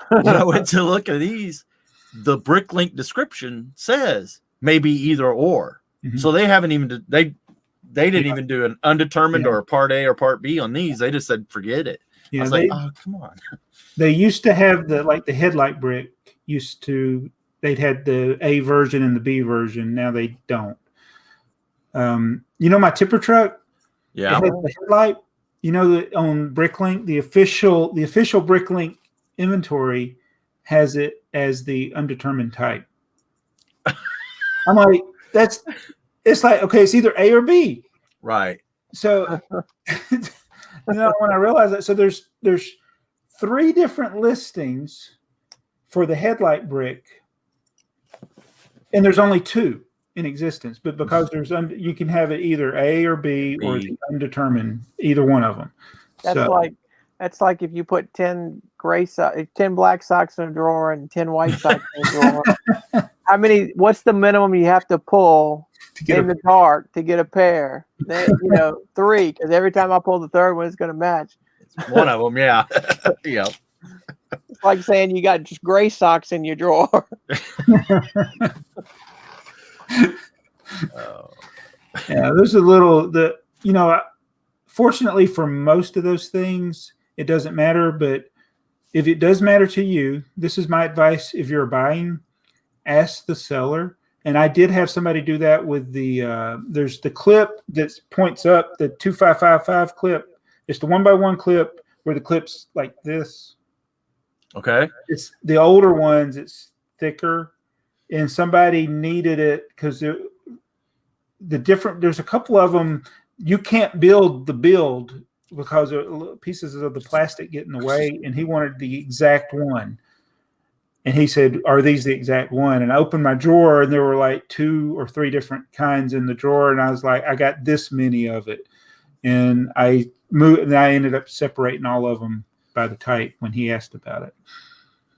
when I went to look at these, the Bricklink description says maybe either or. So they haven't even they didn't even do an undetermined or a part A or part B on these. They just said forget it. Yeah, I was like, oh, come on. They used to have the headlight brick they'd had the A version and the B version. Now they don't. My tipper truck? Yeah. It has the headlight. On Bricklink, the official Bricklink inventory has it as the undetermined type. I'm like, it's like, okay, it's either A or B. Right. So, when I realized that, so there's 3 different listings for the headlight brick, and there's only 2 in existence. But because you can have it either A or B or it's undetermined, either one of them. That's like if you put 10 black socks in a drawer and 10 white socks in a drawer. What's the minimum you have to pull in the dark to get a pair? 3, because every time I pull the third one, it's going to match. It's one of them, yeah. Yeah. It's like saying you got just gray socks in your drawer. Yeah, there's fortunately for most of those things, it doesn't matter. But if it does matter to you, this is my advice. If you're buying, ask the seller. And I did have somebody do that with there's the clip that points up, the 2555 clip. It's the 1x1 clip where the clip's like this. Okay. It's the older ones. It's thicker, and somebody needed it because there's a couple of them you can't build because pieces of the plastic get in the way, and he wanted the exact one. And he said, are these the exact one? And I opened my drawer, and there were like 2 or 3 different kinds in the drawer. And I was like, I got this many of it. And I ended up separating all of them by the type when he asked about it.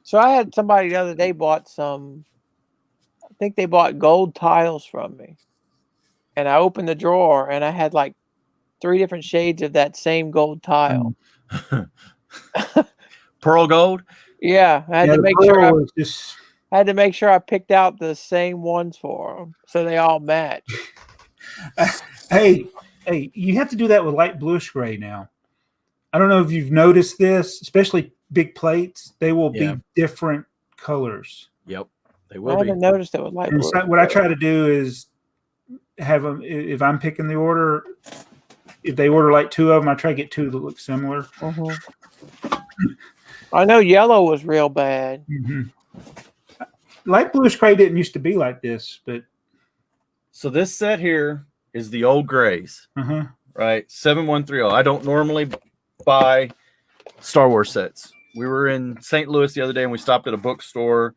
So I had somebody the other day I think they bought gold tiles from me. And I opened the drawer, and I had like 3 different shades of that same gold tile. Pearl gold? Yeah, I had to make sure. I had to make sure I picked out the same ones for them so they all match. Hey, you have to do that with light bluish gray now. I don't know if you've noticed this, especially big plates. They will be different colors. Yep, they I will be. haven't noticed it with light And blue. so what I try to do is have them, if I'm picking the order, if they order like 2 of them, I try to get 2 that look similar. I know yellow was real bad. Light bluish gray didn't used to be like this, but So this set here is the old grays, right? 7130. I don't normally buy Star Wars sets. We were in St. Louis the other day and we stopped at a bookstore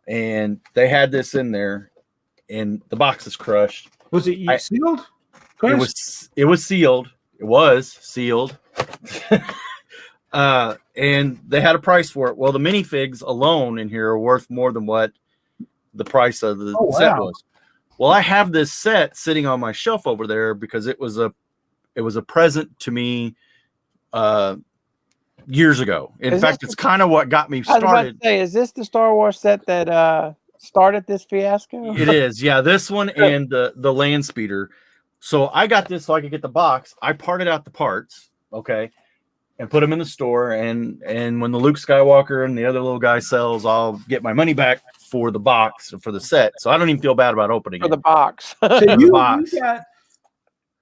and they had this in there and the box is crushed. Was it sealed? It was sealed. It was sealed. And they had a price for it. Well, the minifigs alone in here are worth more than what the price of the set was. Well, I have this set sitting on my shelf over there because it was a present to me years ago. In fact, it's kind of what got me started. I was about to say, is this the Star Wars set that started this fiasco? It is, yeah. This one and the land speeder. So I got this so I could get the box. I parted out the parts, okay, and put them in the store. And when the Luke Skywalker and the other little guy sells, I'll get my money back for the box or for the set. So I don't even feel bad about opening For the box. So you got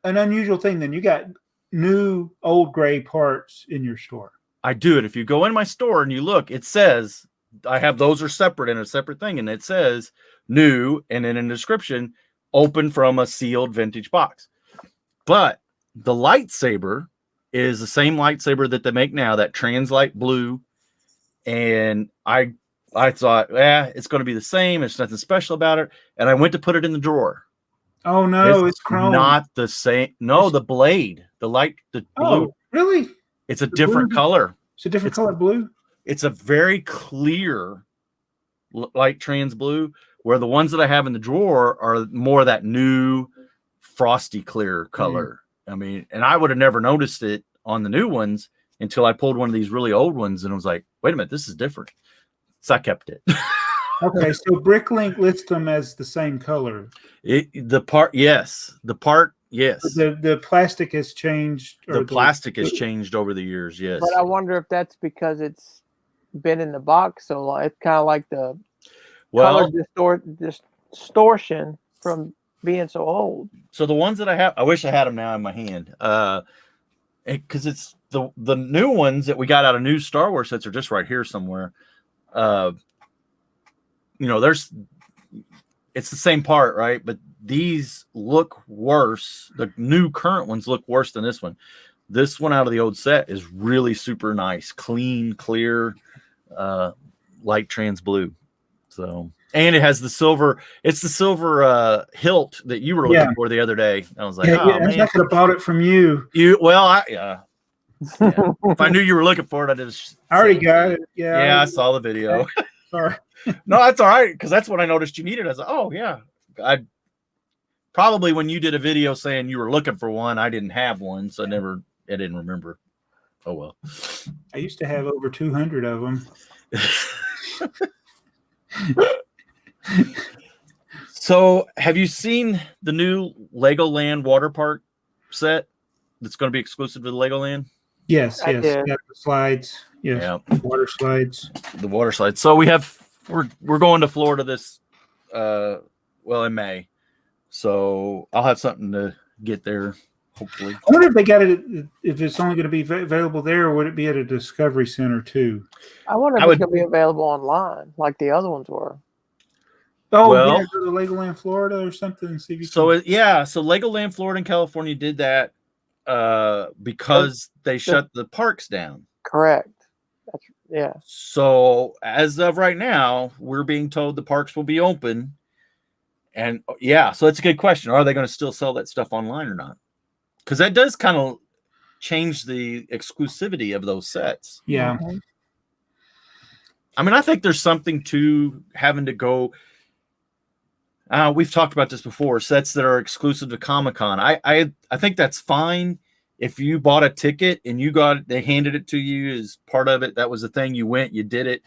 an unusual thing. Then you got new old gray parts in your store. I do it. If you go in my store and you look, it says I have those are separate in a separate thing, and it says new, and then in the description, open from a sealed vintage box. But the lightsaber is the same lightsaber that they make now, that Translite blue. And I thought, it's going to be the same. It's nothing special about it. And I went to put it in the drawer. Oh no, it's chrome. Not the same. No, the blade, the blue. Oh, really? It's a different color. It's a different color blue. It's a very clear light trans blue, where the ones that I have in the drawer are more that new frosty clear color. I mean, and I would have never noticed it on the new ones until I pulled one of these really old ones and was like, wait a minute, this is different. So I kept it. Okay, so Bricklink lists them as the same color. The part, yes. The plastic has changed. The plastic has changed over the years, yes. But I wonder if that's because it's been in the box so long. It's kind of like the color distortion from being so old. So the ones that I have, I wish I had them now in my hand. Because it's the new ones that we got out of new Star Wars sets are just right here somewhere. It's the same part, right? But these look worse. The new current ones look worse than this one. This one out of the old set is really super nice, clean, clear, light trans blue. So, and it has the silver. It's the silver hilt that you were looking for the other day. I was like, man, I could have bought it from you. If I knew you were looking for it, I already got it. Yeah, I saw the video. Sorry. No, that's all right, because that's when I noticed you needed it. I was like, oh yeah. I probably when you did a video saying you were looking for one, I didn't have one, so I didn't remember. Oh well. I used to have over 200 of them. So, have you seen the new LEGOLand water park set that's going to be exclusive to the LEGOLand? Yes. Got the slides. Yes. Yeah. Water slides. The water slides. So we're going to Florida this in May. So I'll have something to get there, hopefully. I wonder if they got it, if it's only going to be available there, or would it be at a Discovery Center too? I wonder if it's going to be available online like the other ones were. Oh, go to LEGOLand Florida or something. See if so LEGOLand Florida and California did that because they shut the parks down. Correct. So as of right now, we're being told the parks will be open. And so it's a good question. Are they going to still sell that stuff online or not? Because that does kind of change the exclusivity of those sets. Yeah. I mean, I think there's something to having to go. We've talked about this before. Sets that are exclusive to Comic-Con. I think that's fine. If you bought a ticket and they handed it to you as part of it, that was the thing, you went, you did it.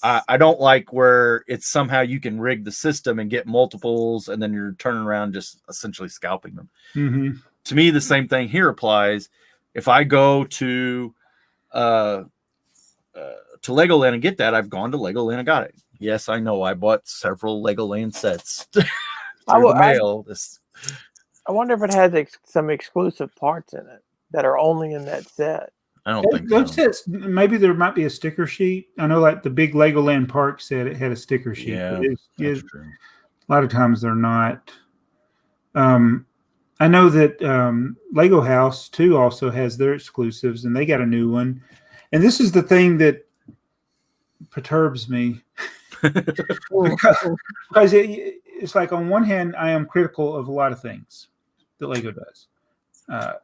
I don't like where it's somehow you can rig the system and get multiples, and then you're turning around just essentially scalping them. Mm-hmm. To me, the same thing here applies. If I go to LEGOLand and get that, I've gone to LEGOLand and got it. Yes, I know. I bought several LEGOLand sets through the mail. I wonder if it has some exclusive parts in it that are only in that set. I don't think those so. sets, maybe there might be a sticker sheet. I know, like the big LEGOLand Park set, it had a sticker sheet. Yeah, that's true. A lot of times they're not. I know that Lego House too also has their exclusives, and they got a new one. And this is the thing that perturbs me because it's like, on one hand, I am critical of a lot of things that Lego does.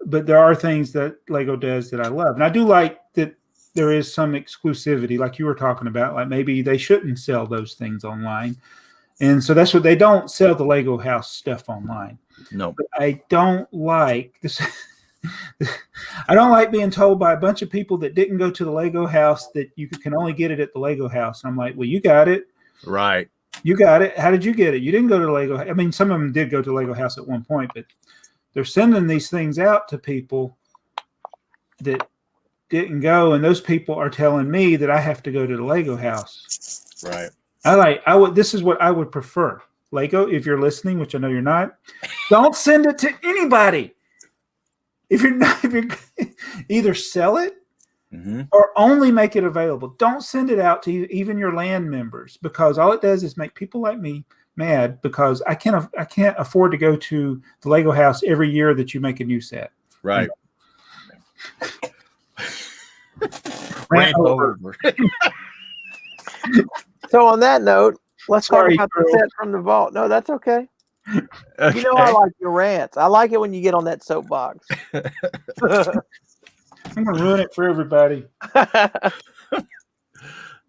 But there are things that Lego does that I love. And I do like that there is some exclusivity, like you were talking about, like maybe they shouldn't sell those things online. And so that's what they don't sell, the Lego House stuff online. No. But I don't like this. I don't like being told by a bunch of people that didn't go to the Lego House that you can only get it at the Lego House. And I'm like, well, you got it. Right. You got it. How did you get it? You didn't go to Lego. I mean, some of them did go to Lego House at one point, but they're sending these things out to people that didn't go, and those people are telling me that I have to go to the Lego House. Right. This is what I would prefer. Lego, if you're listening, which I know you're not, don't send it to anybody. If you're either sell it or only make it available. Don't send it out to even your land members, because all it does is make people like me mad, because I can't afford to go to the Lego House every year that you make a new set. Right. Rant over. So on that note, let's talk about Drew. the set from the vault. No, that's okay. Okay. You know, I like your rants. I like it when you get on that soapbox. I'm going to ruin it for everybody.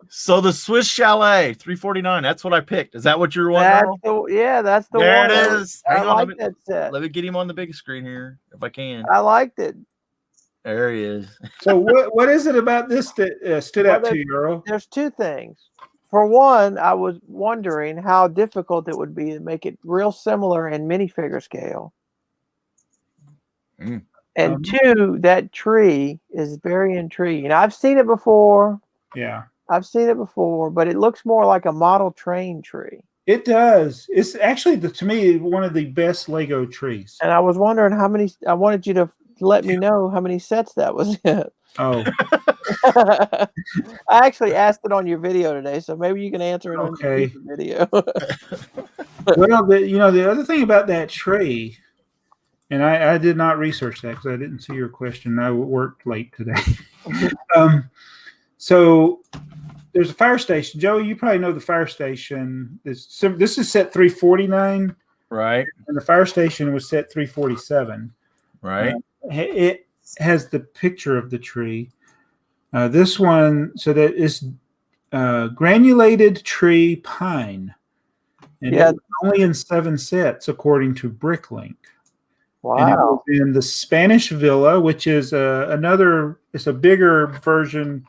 So the Swiss Chalet 349. That's what I picked. Is that what you're wondering? That's the there one. It is. I Hang on, like that set. Let me get him on the big screen here if I can. I liked it. There he is. So what is it about this that stood out to you, Earl? There's two things. For one, I was wondering how difficult it would be to make it real similar in minifigure scale. And two, that tree is very intriguing. I've seen it before. Yeah. I've seen it before, but it looks more like a model train tree. It does. It's actually, to me, one of the best Lego trees. And I was wondering how many, I wanted you to let me know how many sets that was in. Oh. I actually asked it on your video today, so maybe you can answer it on your video. Well, the other thing about that tree, and I did not research that because I didn't see your question. I worked late today. So there's a fire station. Joey, you probably know the fire station. This is set 349. Right. And the fire station was set 347. Right. It has the picture of the tree. This one, so that is granulated tree pine. And it's only in 7 sets, according to Bricklink. Wow. And it was in the Spanish Villa, which is it's a bigger version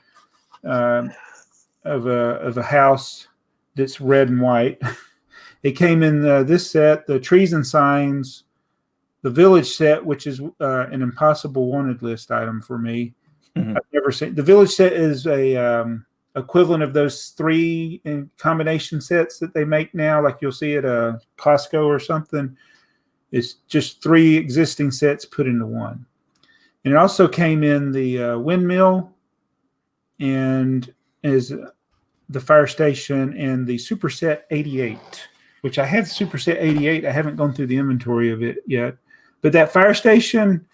of a house that's red and white. It came in this set, the Trees and Signs, the Village set, which is an impossible wanted list item for me. I've never seen. The Village set is a equivalent of those 3 in combination sets that they make now, like you'll see at a Costco or something. It's just 3 existing sets put into one. And it also came in the windmill, and is the fire station, and the Superset 88, which I have Superset 88. I haven't gone through the inventory of it yet. But that fire station,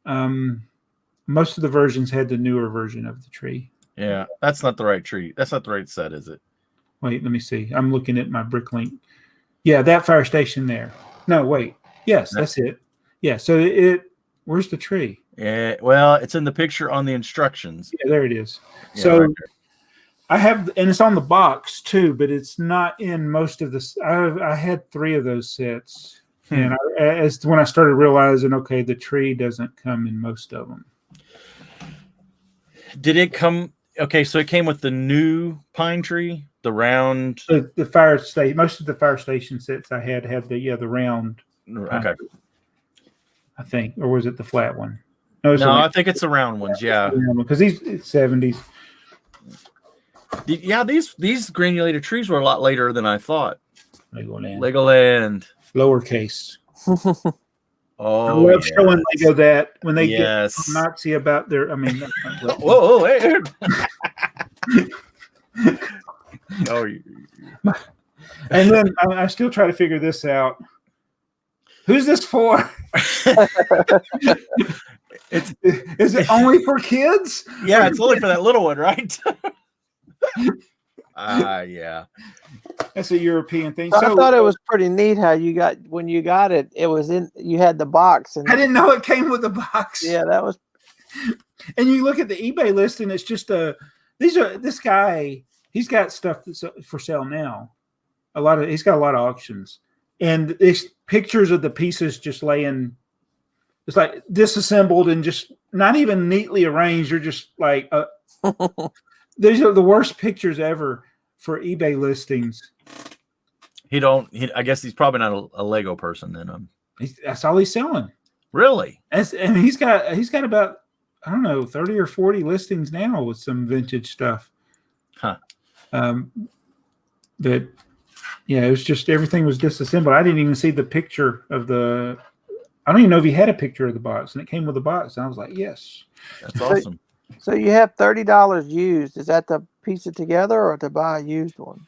most of the versions had the newer version of the tree. Yeah, that's not the right tree. That's not the right set, is it? Wait, let me see. I'm looking at my Bricklink. Yeah, that fire station there. No, wait. Yes, that's it. Yeah, so where's the tree? Yeah, well, it's in the picture on the instructions. Yeah, there it is. Yeah, so right I have, and it's on the box too, but it's not in most of this. I had 3 of those sets. And as when I started realizing, okay, the tree doesn't come in most of them. Did it come? Okay, so it came with the new pine tree, the round. The fire station. Most of the fire station sets I had the round. Okay. I think, or was it the flat one? No, I think it's the round ones. Yeah, because these 70s. Yeah, these granulated trees were a lot later than I thought. LEGOLand. LEGOLand. Lowercase. Oh, I love showing Lego that when they get Nazi about their. I mean, whoa, hey. Oh, and then I still try to figure this out. Who's this for? Is it only for kids? Yeah, it's only for that little one, right? Yeah. That's a European thing. So I thought it was pretty neat how you got when you got it. It was you had the box, and I didn't know it came with a box. Yeah, that was. And you look at the eBay listing; it's just this guy. He's got stuff that's for sale now. He's got a lot of auctions, and it's pictures of the pieces just laying. It's like disassembled and just not even neatly arranged. You're just like, these are the worst pictures ever for eBay listings. I guess he's probably not a Lego person then. That's all he's selling. Really? And he's got about, I don't know, 30 or 40 listings now with some vintage stuff. Huh. But yeah, it was just everything was disassembled. I didn't even see the picture of the. I don't even know if he had a picture of the box, and it came with a box. And I was like, yes. That's awesome. So you have $30 used. Is that to piece it together or to buy a used one?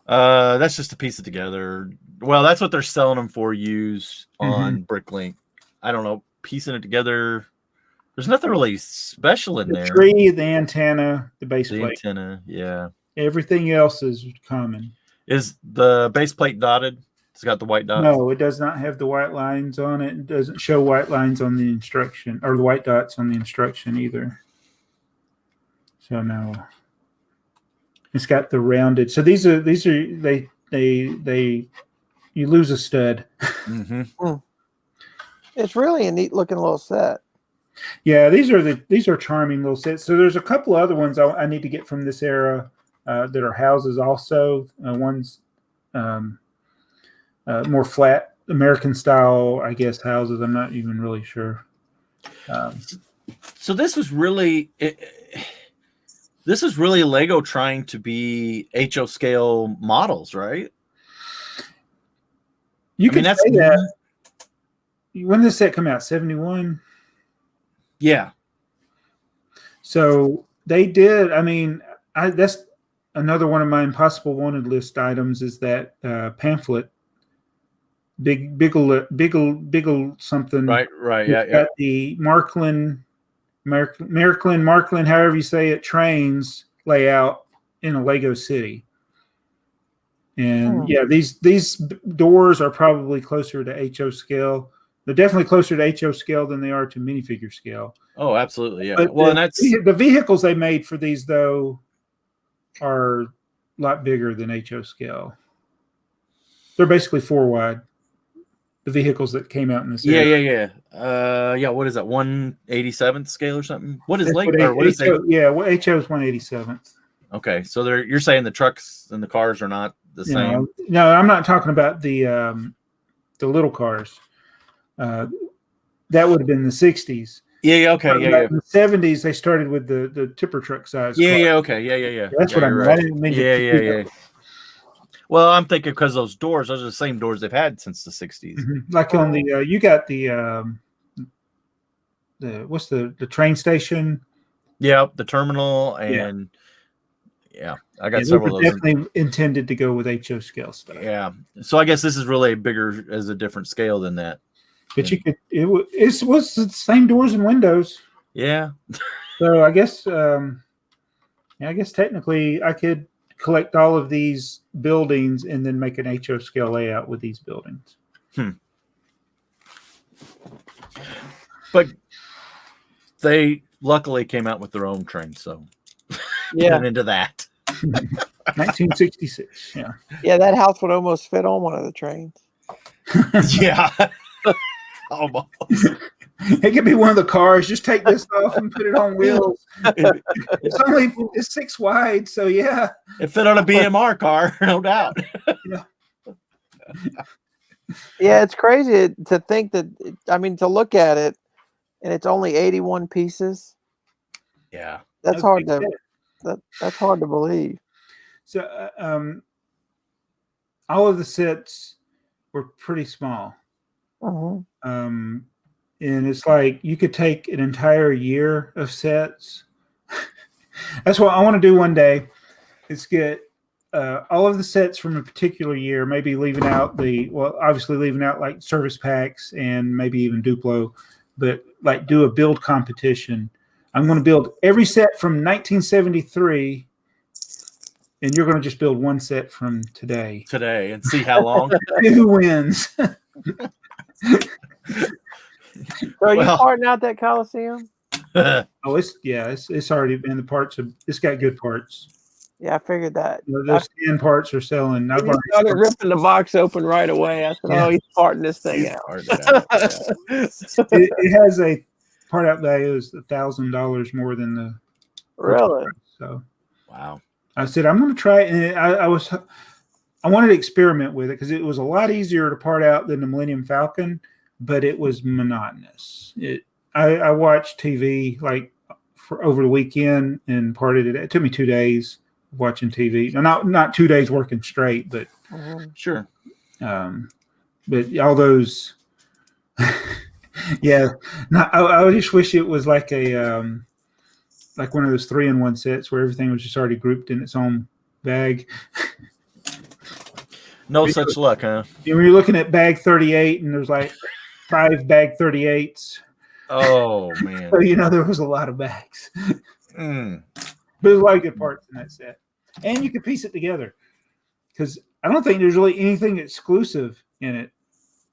That's just to piece it together. Well, that's what they're selling them for used on Bricklink. I don't know, piecing it together. There's nothing really special in there. The tree, the antenna, the base plate. The antenna, yeah. Everything else is common. Is the base plate dotted? It's got the white dots. No, it does not have the white lines on it. It doesn't show white lines on the instruction or the white dots on the instruction either. So no, it's got the rounded. So these are they you lose a stud. It's really a neat looking little set. Yeah, these are charming little sets. So there's a couple other ones I need to get from this era that are houses also. One's more flat American style, I guess, houses. I'm not even really sure. So this was really Lego trying to be HO scale models, right? You can say that. When did this set come out? 71? Yeah. So they did. I mean, that's another one of my impossible wanted list items is that pamphlet. Biggle something. Right. Yeah. Got the Markland, however you say it, trains layout in a Lego city. And yeah, these doors are probably closer to HO scale. They're definitely closer to HO scale than they are to minifigure scale. Oh, absolutely. Yeah. But well, and that's the vehicles they made for these though are a lot bigger than HO scale. They're basically 4 wide. The vehicles that came out in this area. Yeah. What is that? 1/87th scale or something? What is Lego? What is HO? Yeah, HO is 1/87th. Okay, so you're saying the trucks and the cars are not the same? No, I'm not talking about the little cars. That would have been the 60s. Yeah. Okay. Yeah. In the 70s, they started with the tipper truck size. Yeah. car. Yeah. Okay. Yeah. That's what I meant. Right. I didn't mean Yeah. Well, I'm thinking because those are the same doors they've had since the 60s. Like on the you got the what's the train station? Yeah, the terminal and I got several of those. Definitely intended to go with HO scale stuff. Yeah, so I guess this is really bigger as a different scale than that. But you could it was the same doors and windows. Yeah. So I guess technically I could collect all of these buildings and then make an HO scale layout with these buildings. But they luckily came out with their own train, so get into that. 1966. Yeah, that house would almost fit on one of the trains. Yeah. Almost. It could be one of the cars. Just take this off and put it on wheels. It's 6 wide, so yeah. It fit on a BMR car, no doubt. Yeah. Yeah, it's crazy to think that. I mean, to look at it, and it's only 81 pieces. Yeah, That's hard to. That's hard to believe. So, all of the sets were pretty small. Mm-hmm. And it's like you could take an entire year of sets. That's what I want to do one day, is get all of the sets from a particular year, maybe obviously leaving out like service packs and maybe even Duplo, but like do a build competition. I'm going to build every set from 1973, and you're going to just build one set from today. And see how long. Who wins? So are you parting out that Colosseum? Oh, it's already in the parts of. It's got good parts. Yeah, I figured that. Those 10 parts are selling. I've already started ripping the box open right away. I said, "Oh, he's parting this thing out." It has a part out value is $1,000 more than the really. Price, so wow. I said I'm going to try it, and I wanted to experiment with it because it was a lot easier to part out than the Millennium Falcon, but it was monotonous. I watched TV like for over the weekend and parted it. It took me 2 days watching TV. Not 2 days working straight, but sure. But all those, yeah. I just wish it was like like one of those 3-in-1 sets where everything was just already grouped in its own bag. No such luck, huh? When you're looking at bag 38 and there's like 5 bag 38s. Oh man! So there was a lot of bags. But there's a lot of good parts in that set, and you can piece it together because I don't think there's really anything exclusive in it,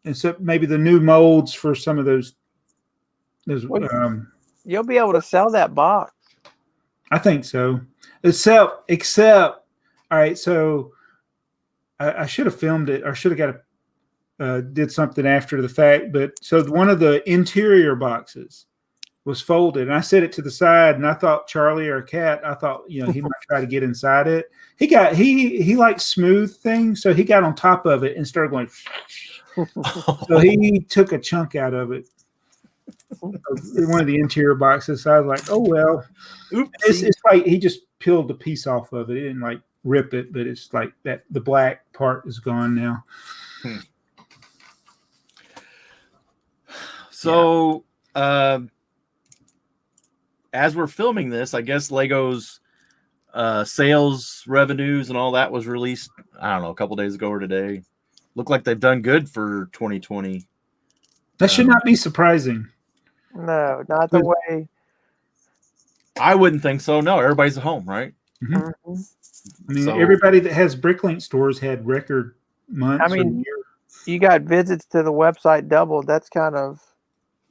except maybe the new molds for some of those. You'll be able to sell that box. I think so. Except, all right. So I should have filmed it, or should have got did something after the fact. But so one of the interior boxes was folded, and I set it to the side, and I thought Charlie or Cat, I thought he might try to get inside it. He likes smooth things, so he got on top of it and started going. So he took a chunk out of it. One of the interior boxes. So I was like, oh well. It's like he just peeled the piece off of it. He didn't like rip it, but it's like that the black part is gone now. So as we're filming this, I guess Lego's sales revenues and all that was released, I don't know, a couple days ago or today. Look like they've done good for 2020. That should not be surprising. No, not the way. I wouldn't think so. No, everybody's at home, right? Mm-hmm. I mean, everybody that has Bricklink stores had record months. I mean, you got visits to the website doubled. That's kind of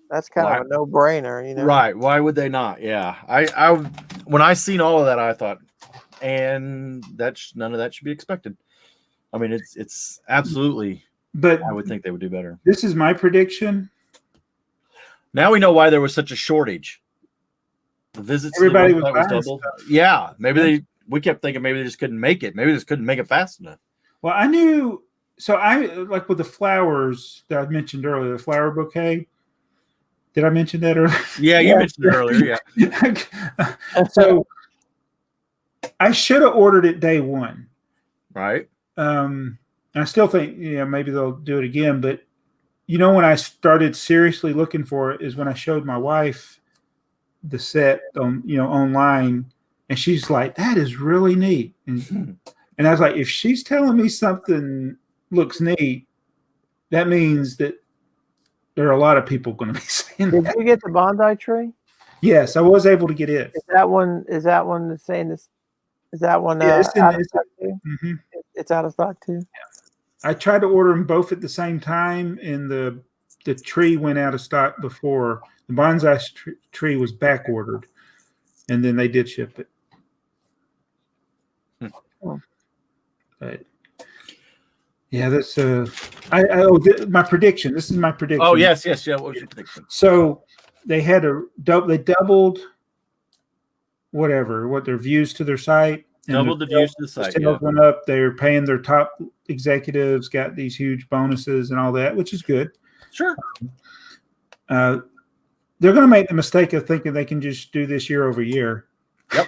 a no-brainer, Right? Why would they not? Yeah, I when I seen all of that, I thought, and none of that should be expected. I mean, it's absolutely. But I would think they would do better. This is my prediction. Now we know why there was such a shortage. The visits everybody was doubled. Stuff. Yeah, maybe we kept thinking maybe they just couldn't make it. Maybe they just couldn't make it fast enough. Well, I knew. So I like with the flowers that I mentioned earlier, the flower bouquet. Did I mention that earlier? Yeah, you mentioned it earlier. Yeah. So I should have ordered it day one. Right. I still think maybe they'll do it again, but when I started seriously looking for it is when I showed my wife the set on online, and she's like, "That is really neat," and I was like, "If she's telling me something looks neat, that means that there are a lot of people going to be saying." Did you get the bonsai tree? Yes, I was able to get it. Is that one the same? Is that one out of stock too? Mm-hmm. It's out of stock too. Yeah. I tried to order them both at the same time, and the tree went out of stock before. The bonsai tree was back ordered, and then they did ship it. But Yeah, that's my prediction. This is my prediction. Oh yes. Yeah. What was your prediction? So they had they doubled what their views to their site. And Doubled the views to the site. Sales went up. They're paying their top executives, got these huge bonuses and all that, which is good. Sure. They're going to make the mistake of thinking they can just do this year over year. Yep.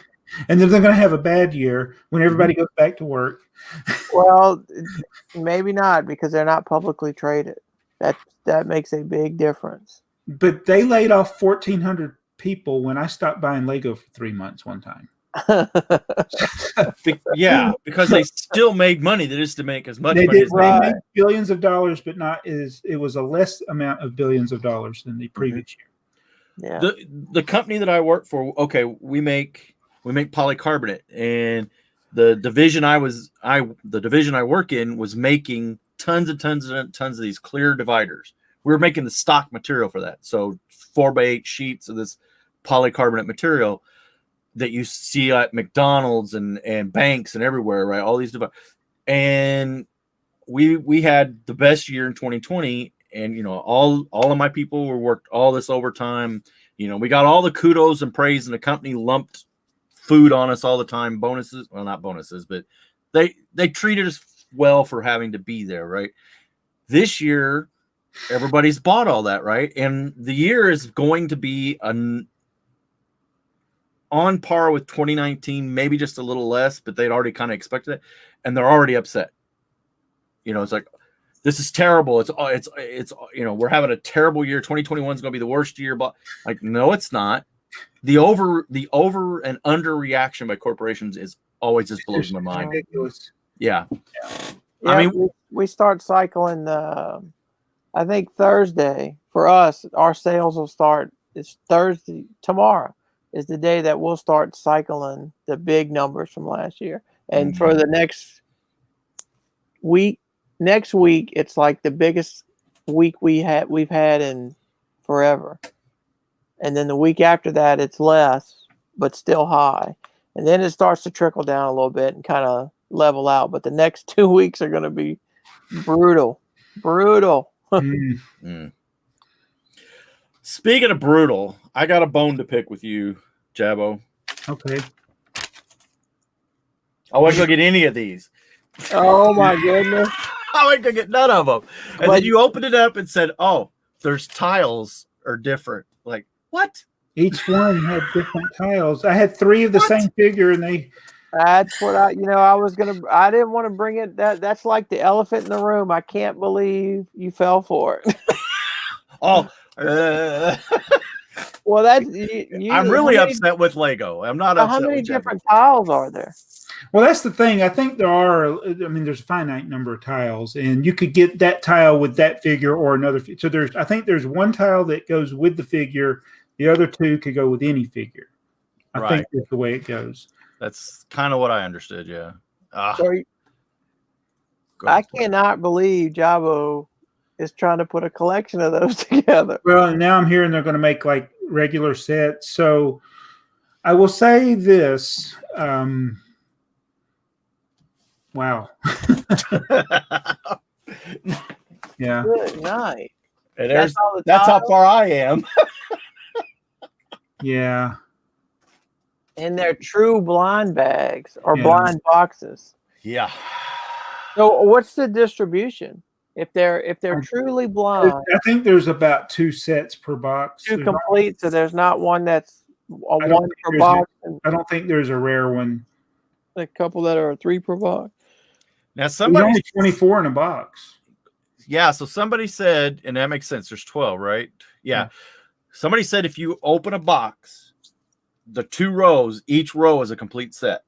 And then they're going to have a bad year when everybody goes back to work. Well, maybe not, because they're not publicly traded. That makes a big difference. But they laid off 1,400 people when I stopped buying Lego for 3 months one time. Yeah, because they still made money. They just didn't make as much money. They made billions of dollars, but it was a less amount of billions of dollars than the previous year. Yeah. The company that I work for, okay, we make polycarbonate, and the division I work in was making tons and tons and tons of these clear dividers. We were making the stock material for that. So 4x8 sheets of this polycarbonate material that you see at McDonald's and banks and everywhere, right? All these dividers. And we had the best year in 2020, and all of my people worked all this overtime. We got all the kudos and praise, and the company lumped food on us all the time. Bonuses, well, not bonuses, but they treated us well for having to be there, right? This year, everybody's bought all that, right? And the year is going to be on par with 2019, maybe just a little less, but they'd already kind of expected it, and they're already upset. It's like, this is terrible. It's we're having a terrible year. 2021 is going to be the worst year, but like, no, it's not. The over and under reaction by corporations is always just blows my mind. Ridiculous. Yeah. I mean, we start cycling. I think Thursday for us, our sales will start. It's Thursday. Tomorrow is the day that we'll start cycling the big numbers from last year, and for the next week, it's like the biggest week we've had in forever. And then the week after that, it's less, but still high. And then it starts to trickle down a little bit and kind of level out. But the next 2 weeks are going to be brutal. Speaking of brutal, I got a bone to pick with you, Jaabo. Okay. I wasn't going to get any of these. Oh, my goodness. I wasn't going to get none of them. And then you opened it up and said, oh, there's tiles are different. Like, what? Each one had different tiles. I had 3 of the same figure, and that's what I didn't want to bring it. That's like the elephant in the room. I can't believe you fell for it. Oh, well, that's I'm really upset with Lego. I'm not upset. How many with different tiles are there? Well, that's the thing. I think there's a finite number of tiles, and you could get that tile with that figure or another. So I think there's one tile that goes with the figure. The other 2 could go with any figure. I think that's the way it goes. That's kind of what I understood. Yeah. I cannot believe Jaabo is trying to put a collection of those together. Well, now I'm hearing they're going to make like regular sets. So I will say this. Wow. Yeah. Good night. And that's how far I am. Yeah. And they're true blind bags or blind boxes. Yeah. So what's the distribution? If they're truly blind, I think there's about 2 sets per box. 2 complete, so there's not one that's one per box. I don't think there's a rare one. A couple that are 3 per box. Now somebody only 24 in a box. Yeah, so somebody said, and that makes sense. There's 12, right? Yeah. Somebody said if you open a box, the 2 rows, each row is a complete set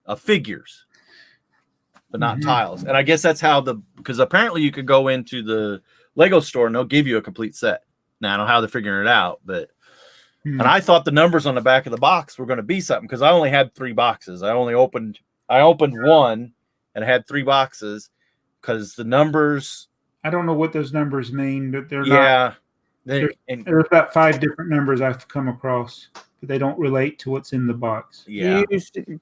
of figures, but not tiles. And I guess that's how because apparently you could go into the Lego store and they'll give you a complete set. Now I don't know how they're figuring it out, but and I thought the numbers on the back of the box were going to be something because I only had 3 boxes. I opened one and I had 3 boxes because the numbers. I don't know what those numbers mean, but they're not. There's about 5 different numbers I've come across, but they don't relate to what's in the box. Yeah.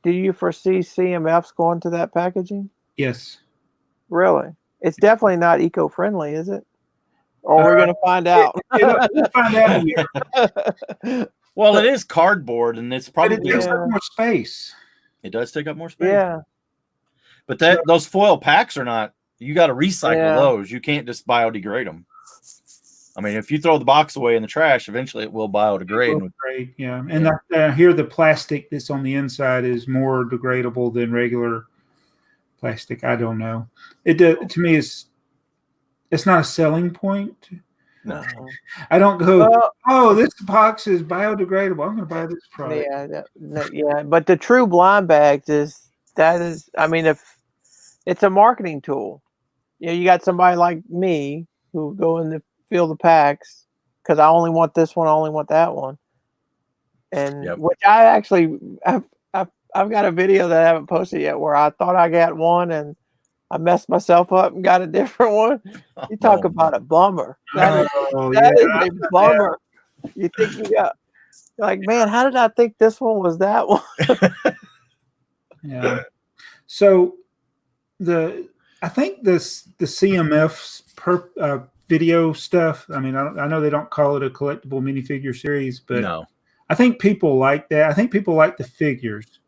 Do you foresee CMFs going to that packaging? Yes. Really? It's definitely not eco-friendly, is it? Or we're gonna find out. We'll find out in a year. Well, it is cardboard, and it's But probably it takes up more space. it does take up more space. Yeah. But those foil packs are not. You got to recycle Yeah. those. You can't just biodegrade them. I mean, if you throw the box away in the trash, eventually it will biodegrade. Great, yeah. And here the plastic that's on the inside is more degradable than regular plastic. I don't know. To me, it's not a selling point. No. I don't go, oh, this box is biodegradable. I'm going to buy this product. Yeah. But the true blind bags I mean, if it's a marketing tool, you got somebody like me who go in the fill the packs because I only want this one, I only want that one, and which I actually I've got a video that I haven't posted yet where I thought I got one and I messed myself up and got a different one. You talk about a bummer. That is a bummer. You think you're like, man, how did I think this one was that one? Yeah. So I think the CMF's video stuff. I mean, I know they don't call it a collectible minifigure series, but no. I think people like that. I think people like the figures,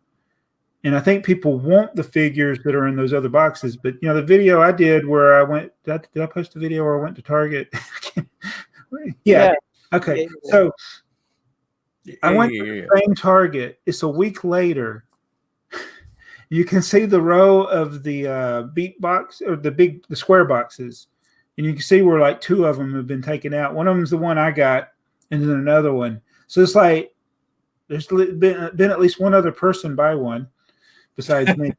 and I think people want the figures that are in those other boxes. But the video I did where I went, did I post a video where I went to Target? Yeah. Okay. So I went to the same Target. It's a week later. You can see the row of the beat box or the square boxes, and you can see where like two of them have been taken out. One of them is the one I got, and then another one. So it's like there's been at least one other person buy one besides me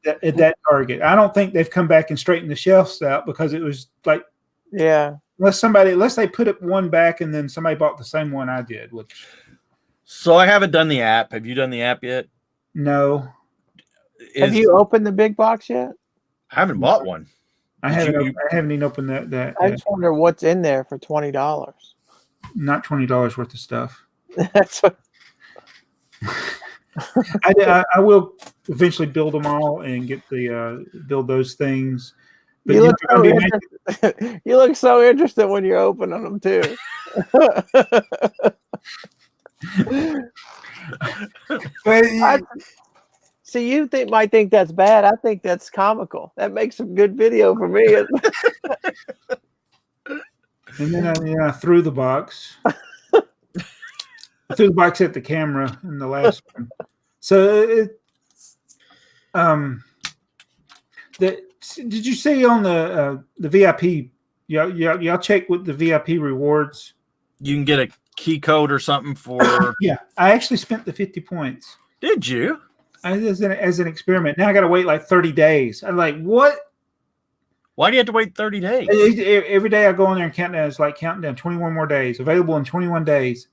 at that Target. I don't think they've come back and straightened the shelves out because it was like, unless they put it one back and then somebody bought the same one I did. So I haven't done the app. Have you done the app yet? No. Have you opened the big box yet? I haven't bought one. I haven't even opened that. I just wonder what's in there for $20. Not $20 worth of stuff. That's what I will eventually build them all and get build those things. But you look so interested when you're opening them too. See, you might think that's bad. I think that's comical. That makes a good video for me. And then I threw the box. I threw the box at the camera in the last one. So did you see on the VIP? Y'all check with the VIP rewards. You can get a key code or something for. Yeah, I actually spent the 50 points. Did you? As an experiment. Now I got to wait like 30 days. I'm like, what? Why do you have to wait 30 days? Every day I go in there and count down. It's like counting down 21 more days. Available in 21 days.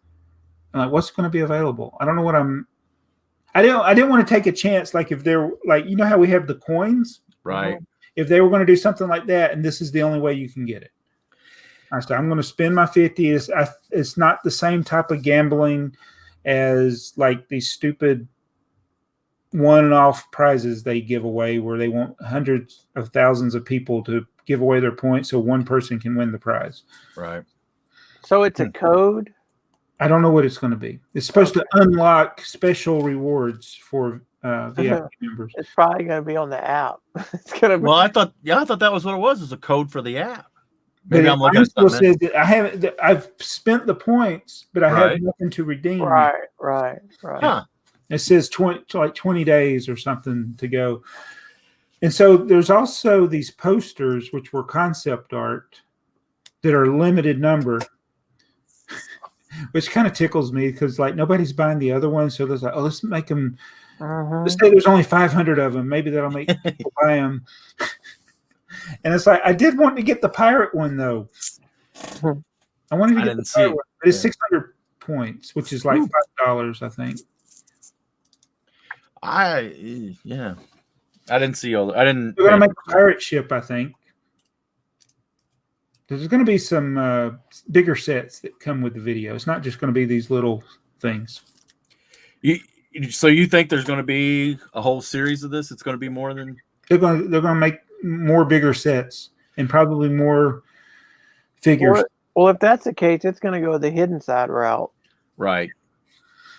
I'm like, what's going to be available? I don't know what I didn't want to take a chance. Like if they're like, how we have the coins, right? If they were going to do something like that, and this is the only way you can get it, I said, I'm going to spend my 50. It's not the same type of gambling as like these stupid one-off prizes they give away where they want hundreds of thousands of people to give away their points so one person can win the prize. Right. So it's a code? I don't know what it's going to be. It's supposed to unlock special rewards for VIP members. It's probably going to be on the app. It's going to be. Well, I thought that was what it was. It's a code for the app. Maybe I'm looking at something. Says that I've spent the points, but I have nothing to redeem. Right. Huh. It says 20 days or something to go. And so there's also these posters, which were concept art, that are limited number, which kind of tickles me because like nobody's buying the other one. So there's like, let's make them. Let's say there's only 500 of them. Maybe that'll make people buy them. And it's like I did want to get the pirate one though. I wanted to get the pirate one, but it's 600 points, which is like $5, I think. I didn't see all. I didn't. We're gonna make a pirate ship, I think. There's going to be some bigger sets that come with the video. It's not just going to be these little things. So you think there's going to be a whole series of this? It's going to be more than they're going to make more bigger sets, and probably more figures. Well, if that's the case, it's going to go the hidden side route. Right.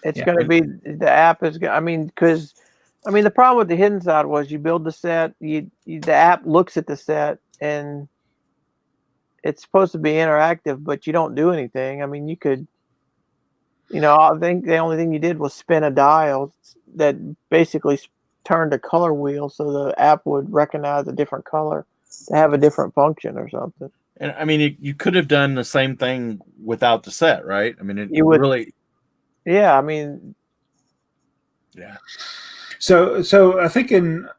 It's Yeah. going to be the app is. I mean, because the problem with the hidden side was you build the set, the app looks at the set, and it's supposed to be interactive, but you don't do anything. I mean, you could, I think the only thing you did was spin a dial that basically turned a color wheel so the app would recognize a different color to have a different function or something. And I mean, you could have done the same thing without the set, right? I mean, You would really. Yeah, I mean. Yeah. So I think in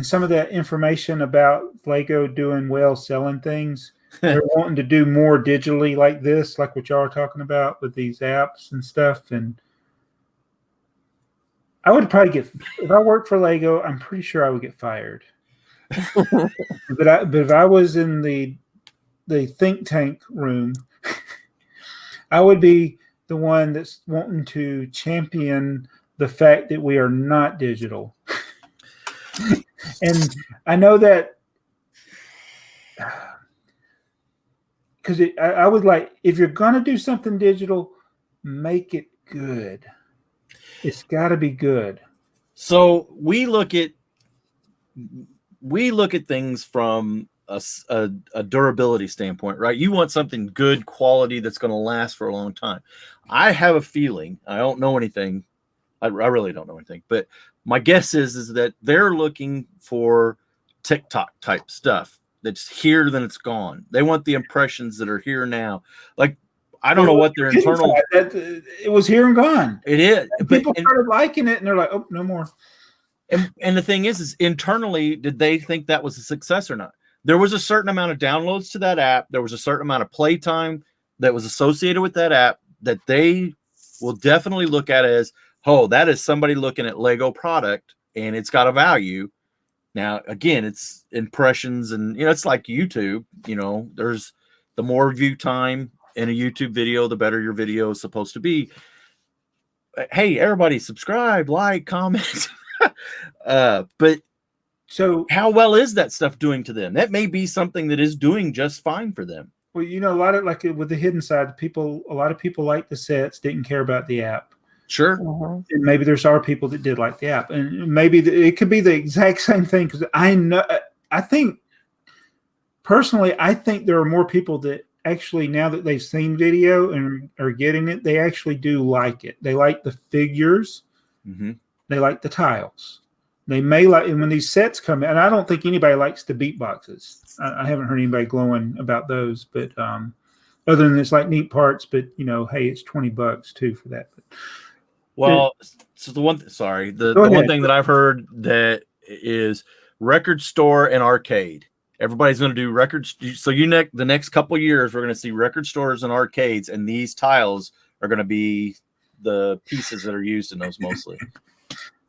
some of that information about Lego doing well selling things, they're wanting to do more digitally like this, like what y'all are talking about with these apps and stuff. And I would probably if I worked for Lego, I'm pretty sure I would get fired. But if I was in the think tank room, I would be the one that's wanting to champion the fact that we are not digital. And I know that because I would like, if you're going to do something digital, make it good. It's got to be good. So we look at things from a durability standpoint, right? You want something good quality that's going to last for a long time. I have a feeling, I don't know anything. I really don't know anything, but my guess is that they're looking for TikTok type stuff that's here, then it's gone. They want the impressions that are here now. Like, I don't know what their internal. It was here and gone. It is. People started liking it, and they're like, "Oh, no more." And the thing is internally, did they think that was a success or not? There was a certain amount of downloads to that app. There was a certain amount of playtime that was associated with that app that they will definitely look at as, oh, that is somebody looking at Lego product and it's got a value. Now, again, it's impressions and, it's like YouTube, there's the more view time in a YouTube video, the better your video is supposed to be. Hey, everybody subscribe, like, comment. But so how well is that stuff doing to them? That may be something that is doing just fine for them. Well, a lot of, like with the hidden side, a lot of people like the sets, didn't care about the app. Sure. Uh-huh. And maybe there's our people that did like the app, and maybe it could be the exact same thing. Because I think personally, there are more people that actually, now that they've seen video and are getting it, they actually do like it. They like the figures. Mm-hmm. They like the tiles. They may like, and when these sets come in, and I don't think anybody likes the beat boxes. I haven't heard anybody glowing about those, but other than it's like neat parts, but hey, it's $20 too for that. But, well, so the one thing that I've heard that is record store and arcade. Everybody's going to do records. So the next couple of years, we're going to see record stores and arcades, and these tiles are going to be the pieces that are used in those mostly.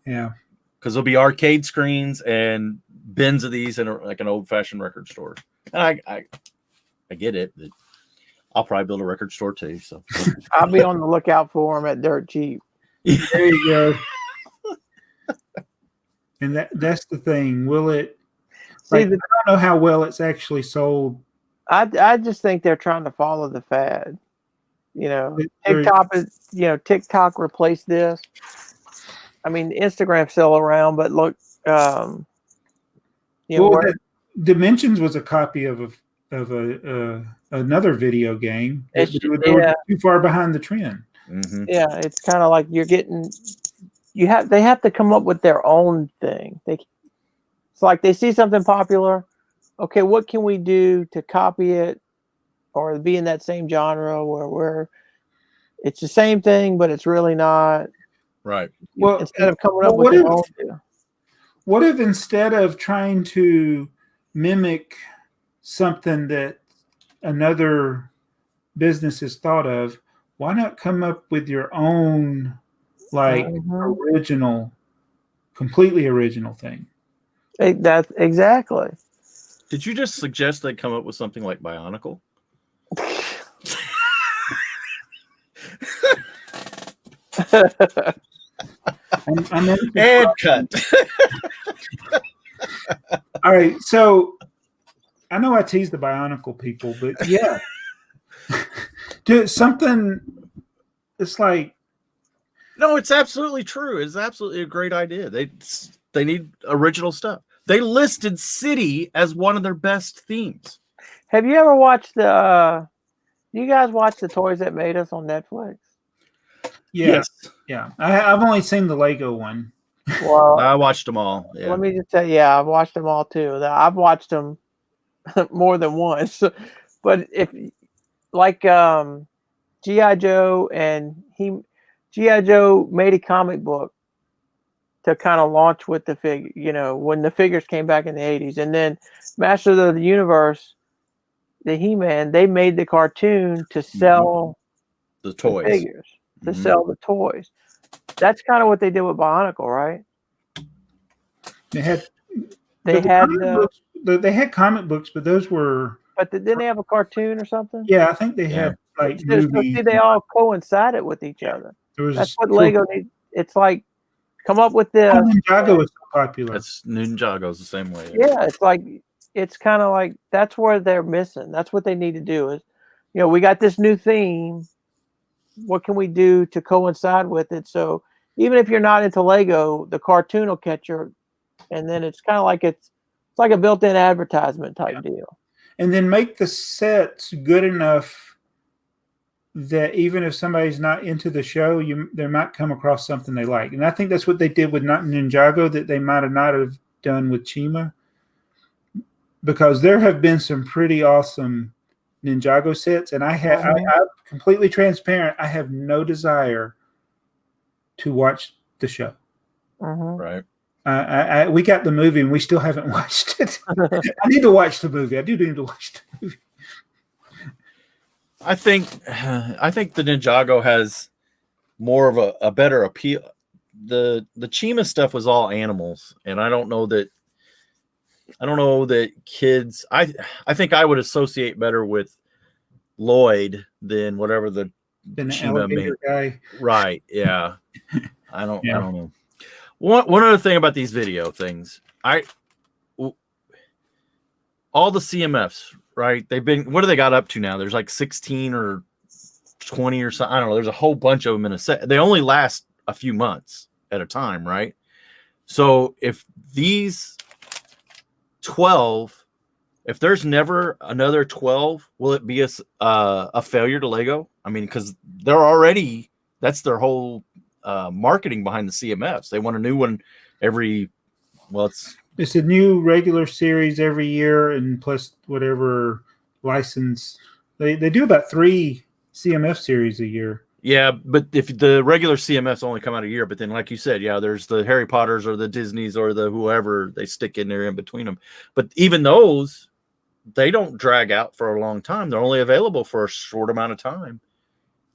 Yeah. Because there'll be arcade screens and bins of these in like an old-fashioned record store. And I get it, but I'll probably build a record store too. So I'll be on the lookout for them at Dirt Cheap. There you go. And that's the thing. Will it? I don't know how well it's actually sold. I just think they're trying to follow the fad. TikTok replaced this. I mean, Instagram's still around, but look, Dimensions was a copy of another video game. It was too far behind the trend. Mm-hmm. Yeah, it's kind of like they have to come up with their own thing. It's like they see something popular. Okay, what can we do to copy it or be in that same genre where it's the same thing, but it's really not. Right. Well, instead of coming up with their own. What if instead of trying to mimic something that another business has thought of, why not come up with your own, completely original thing? That's exactly. Did you just suggest they come up with something like Bionicle? And cut. All right, so I know I tease the Bionicle people, but yeah, dude, something. It's like No, it's absolutely true. It's absolutely a great idea. They need original stuff. They listed City as one of their best themes. Have you ever watched the? You guys watch the Toys That Made Us on Netflix? yeah, I've only seen the Lego one. Well, I watched them all. Yeah. let me just tell you, yeah, I've watched them all too. I've watched them more than once. But if like G.I. Joe G.I. Joe made a comic book to kind of launch with the figure, when the figures came back in the 80s. And then Masters of the Universe, the He-Man, they made the cartoon to sell the toys. The figures, to sell the toys. That's kind of what they did with Bionicle, right? They had comic books, but those were. But didn't they have a cartoon or something? Yeah, I think they had like movies. See, they all coincided with each other. That's what Lego needs. It's like come up with this. Ninjago is so popular. That's Ninjago's the same way. Yeah, it's kind of like that's where they're missing. That's what they need to do is, we got this new theme. What can we do to coincide with it? So even if you're not into Lego, the cartoon will catch your, and then it's kind of like it's like a built-in advertisement type deal. And then make the sets good enough that even if somebody's not into the show, they might come across something they like. And I think that's what they did with Ninjago that they might have not have done with Chima, because there have been some pretty awesome Ninjago sets, and I'm completely transparent. I have no desire to watch the show. Right. We got the movie and we still haven't watched it. I need to watch the movie. I do need to watch the movie. I think the Ninjago has more of a better appeal. The Chima stuff was all animals, and I don't know that kids. I think I would associate better with Lloyd than whatever the Chima made. Guy. Right? Yeah. I don't know. One other thing about these video things, all the CMFs, right? They've been, what do they got up to now? There's like 16 or 20 or something. I don't know. There's a whole bunch of them in a set. They only last a few months at a time, right? So if these 12, if there's never another 12, will it be a failure to Lego? I mean, because that's their whole marketing behind the CMFs. They want a new one it's a new regular series every year, and plus whatever license they do about 3 CMF series a year. Yeah, but if the regular CMFs only come out a year, but then like you said, there's the Harry Potters or the Disneys or the whoever they stick in there in between them. But even those, they don't drag out for a long time. They're only available for a short amount of time.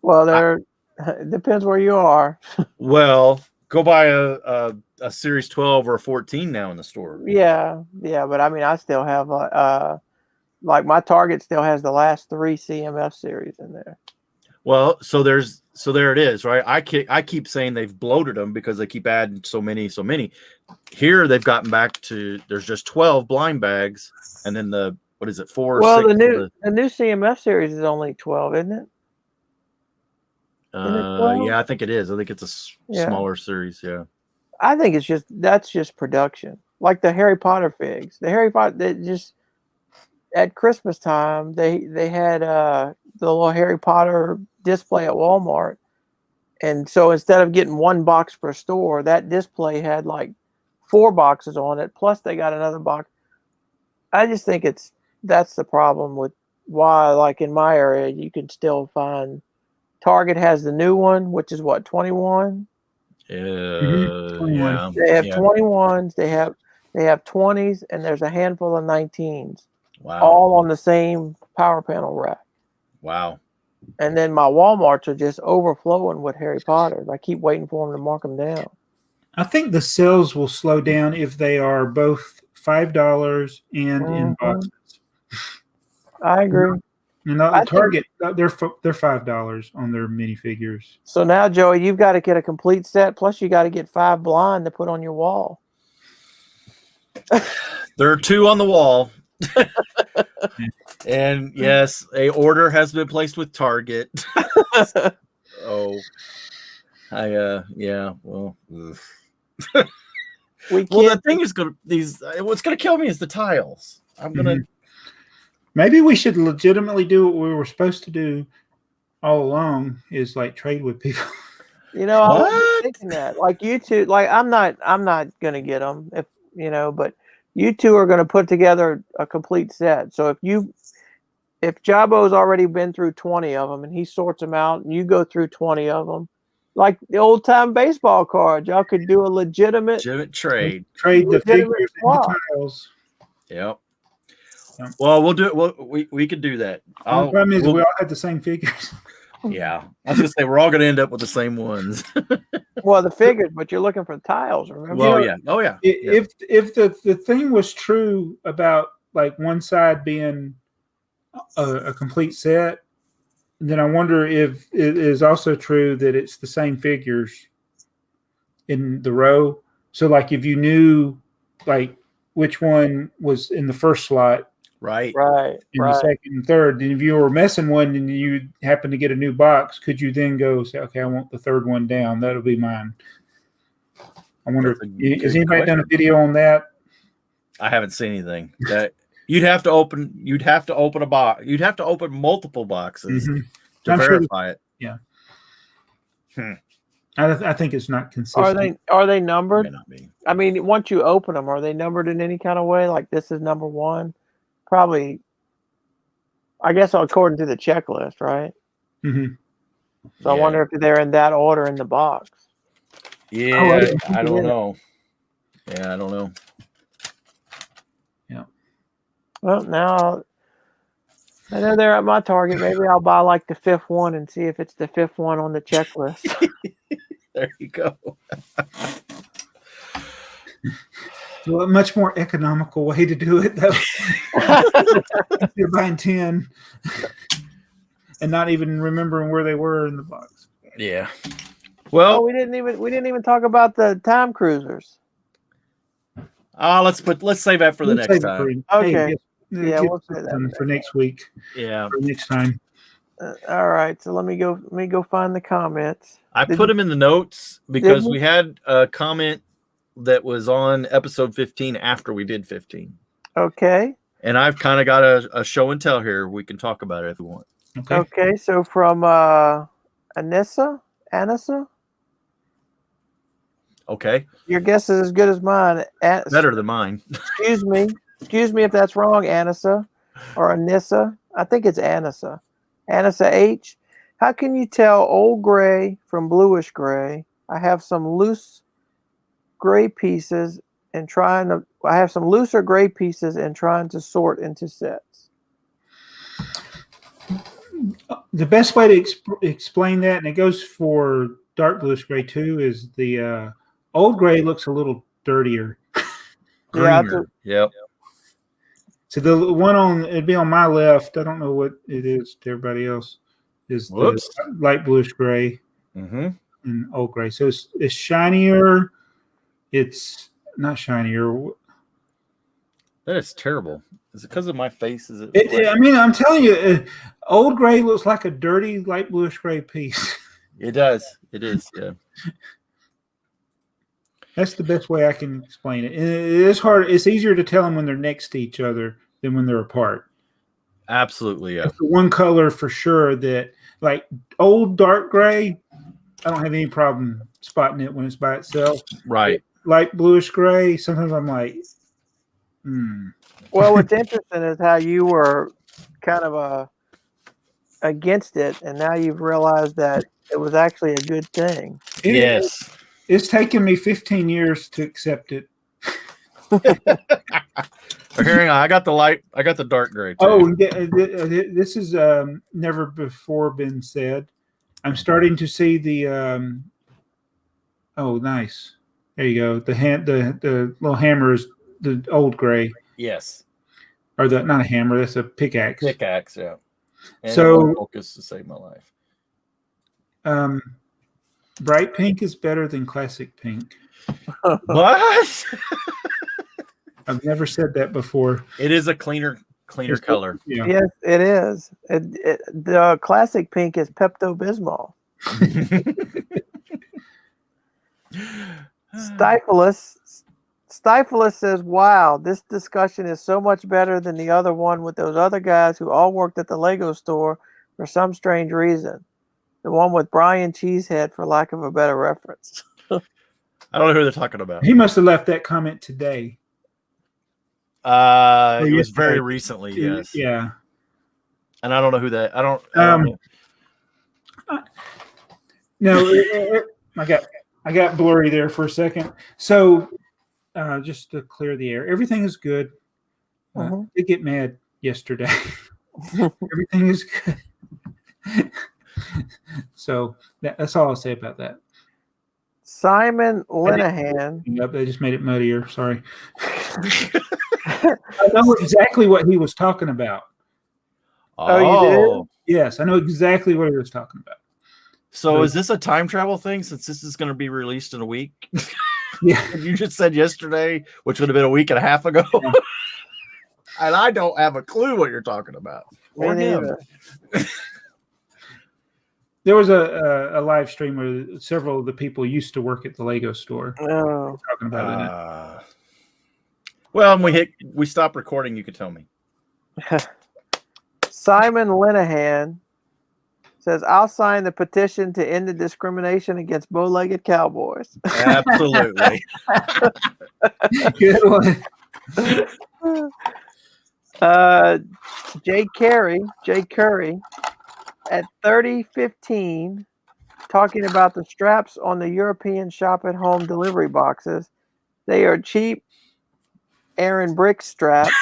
Well, it depends where you are. Well, go buy a Series 12 or a 14 now in the store. Yeah, but I mean, I still have like my Target still has the last 3 CMF series in there. Well, so there it is, right? I keep saying they've bloated them because they keep adding so many. Here they've gotten back to there's just 12 blind bags, and then the 4? Well, the new CMF series is only 12, isn't it? Yeah, I think it is. I think it's a smaller series. Yeah, I think that's just production, like the Harry Potter figs. The Harry Potter, they just at Christmas time they had the little Harry Potter display at Walmart, and so instead of getting 1 box per store, that display had like 4 boxes on it. Plus, they got another box. I just think that's the problem with why, like in my area, you can still find. Target has the new one, which is what, 21? Yeah. They have 21s, they have 20s, and there's a handful of 19s. Wow. All on the same power panel rack. Wow. And then my Walmarts are just overflowing with Harry Potters. I keep waiting for them to mark them down. I think the sales will slow down if they are both $5 and in boxes. I agree. And the Target, they're $5 on their minifigures. So now, Joey, you've got to get a complete set. Plus, you got to get 5 blind to put on your wall. There are 2 on the wall. And yes, a order has been placed with Target. Oh, yeah. Well, ugh. We Well, the can't. thing is what's gonna kill me is the tiles. I'm gonna. Maybe we should legitimately do what we were supposed to do all along, is like trade with people. You know, I was What? thinking that. Like you two, like I'm not gonna get them if but you two are gonna put together a complete set. So if Jaabo's already been through 20 of them and he sorts them out, and you go through 20 of them, like the old time baseball cards, y'all could do a legitimate Trade. Trade the legitimate figures swap. into tiles. Yep. Yep. Well, we'll do it. We could do that. The problem is we all have the same figures. Yeah, I was gonna say we're all gonna end up with the same ones. Well, the figures, but you're looking for tiles, remember? Well, yeah. Oh, yeah. If the thing was true about like one side being a complete set, then I wonder if it is also true that it's the same figures in the row. So like if you knew like which one was in the first slot, Right. in the second and third, and if you were missing one and you happen to get a new box, could you then go say, okay, I want the third one down, that'll be mine? I wonder, has anybody done a video on that? I haven't seen anything. That you'd have to open a box. You'd have to open multiple boxes to verify it. Yeah. I think it's not consistent. Are they numbered? May not be. I mean, once you open them, are they numbered in any kind of way? Like this is number one? Probably, I guess according to the checklist, right? So I wonder if they're in that order in the box. Yeah, I don't know. Yeah, I don't know. Yeah. Well, now I know they're at my Target. Maybe I'll buy like the fifth one and see if it's the fifth one on the checklist. There you go. Well, a much more economical way to do it, though. You're buying 10 and not even remembering where they were in the box. Yeah. Well, we didn't even talk about the time cruisers. let's save that for the next time. Okay. We'll say that for next week. Yeah. For next time. All right. So let me go find the comments. I put them in the notes because we had a comment that was on episode 15 after we did 15. Okay. And I've kind of got a show and tell here. We can talk about it if we want. Okay. So from Anissa. Okay. Your guess is as good as mine. Better than mine. Excuse me if that's wrong, Anissa or Anissa. I think it's Anissa. Anissa H. How can you tell old gray from bluish gray? I have some loose gray pieces and I have some looser gray pieces and trying to sort into sets. The best way to explain that, and it goes for dark bluish gray too, is the old gray looks a little dirtier. Greener. Yep. So the one it'd be on my left. I don't know what it is to everybody else. Is the light bluish gray and old gray. So it's shinier. It's not shinier. That is terrible. Is it because of my face? Is it? I mean, I'm telling you, old gray looks like a dirty light bluish gray piece. It does. It is. Yeah. That's the best way I can explain it. And it is hard. It's easier to tell them when they're next to each other than when they're apart. Absolutely. Yeah. It's the one color for sure that, like old dark gray, I don't have any problem spotting it when it's by itself. Right. Light bluish gray, sometimes I'm like, Well, what's interesting is how you were kind of against it, and now you've realized that it was actually a good thing. Yes. It's taken me 15 years to accept it. Hearing, I got the dark gray too. Oh, this is never before been said. I'm starting to see the. Oh, nice. There you go. The little hammer is the old gray. Yes. Or not a hammer. That's a pickaxe. Pickaxe, yeah. And so focus to save my life. Bright pink is better than classic pink. What? I've never said that before. It is a cleaner color. Yeah. Yes, it is. The classic pink is Pepto-Bismol. Stiflus says, wow, this discussion is so much better than the other one with those other guys who all worked at the Lego store for some strange reason. The one with Brian Cheesehead, for lack of a better reference. I don't know who they're talking about. He must have left that comment today. It was very recently, yes. Yeah. And I don't know who that. I don't know. No, I got blurry there for a second. So, just to clear the air, everything is good. They get mad yesterday. Everything is good. So that's all I'll say about that. Simon Linehan. Yep, they just made it muddier. Sorry. I know exactly what he was talking about. Oh, you did? Yes, I know exactly what he was talking about. So is this a time travel thing since this is going to be released in a week? Yeah. You just said yesterday, which would have been a week and a half ago. Yeah. And I don't have a clue what you're talking about. Me neither. There was a live stream where several of the people used to work at the Lego store. Oh. Talking about it. Well, when we stop recording, you can tell me. Simon Linehan says, I'll sign the petition to end the discrimination against bow-legged cowboys. Absolutely. Good one. Jay Curry at 3015 talking about the straps on the European shop at home delivery boxes. They are cheap Aaron brick straps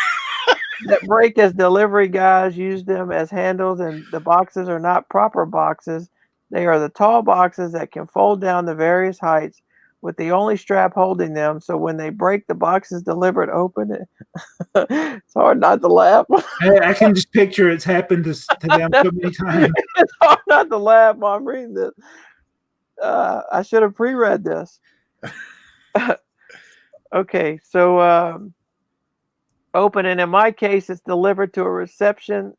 that break as delivery guys use them as handles, and the boxes are not proper boxes. They are the tall boxes that can fold down to various heights with the only strap holding them. So when they break, the box is delivered open. It's hard not to laugh. I can just picture it's happened to them so many times. It's hard not to laugh while I'm reading this. I should have pre-read this. Okay, so open, and in my case, it's delivered to a reception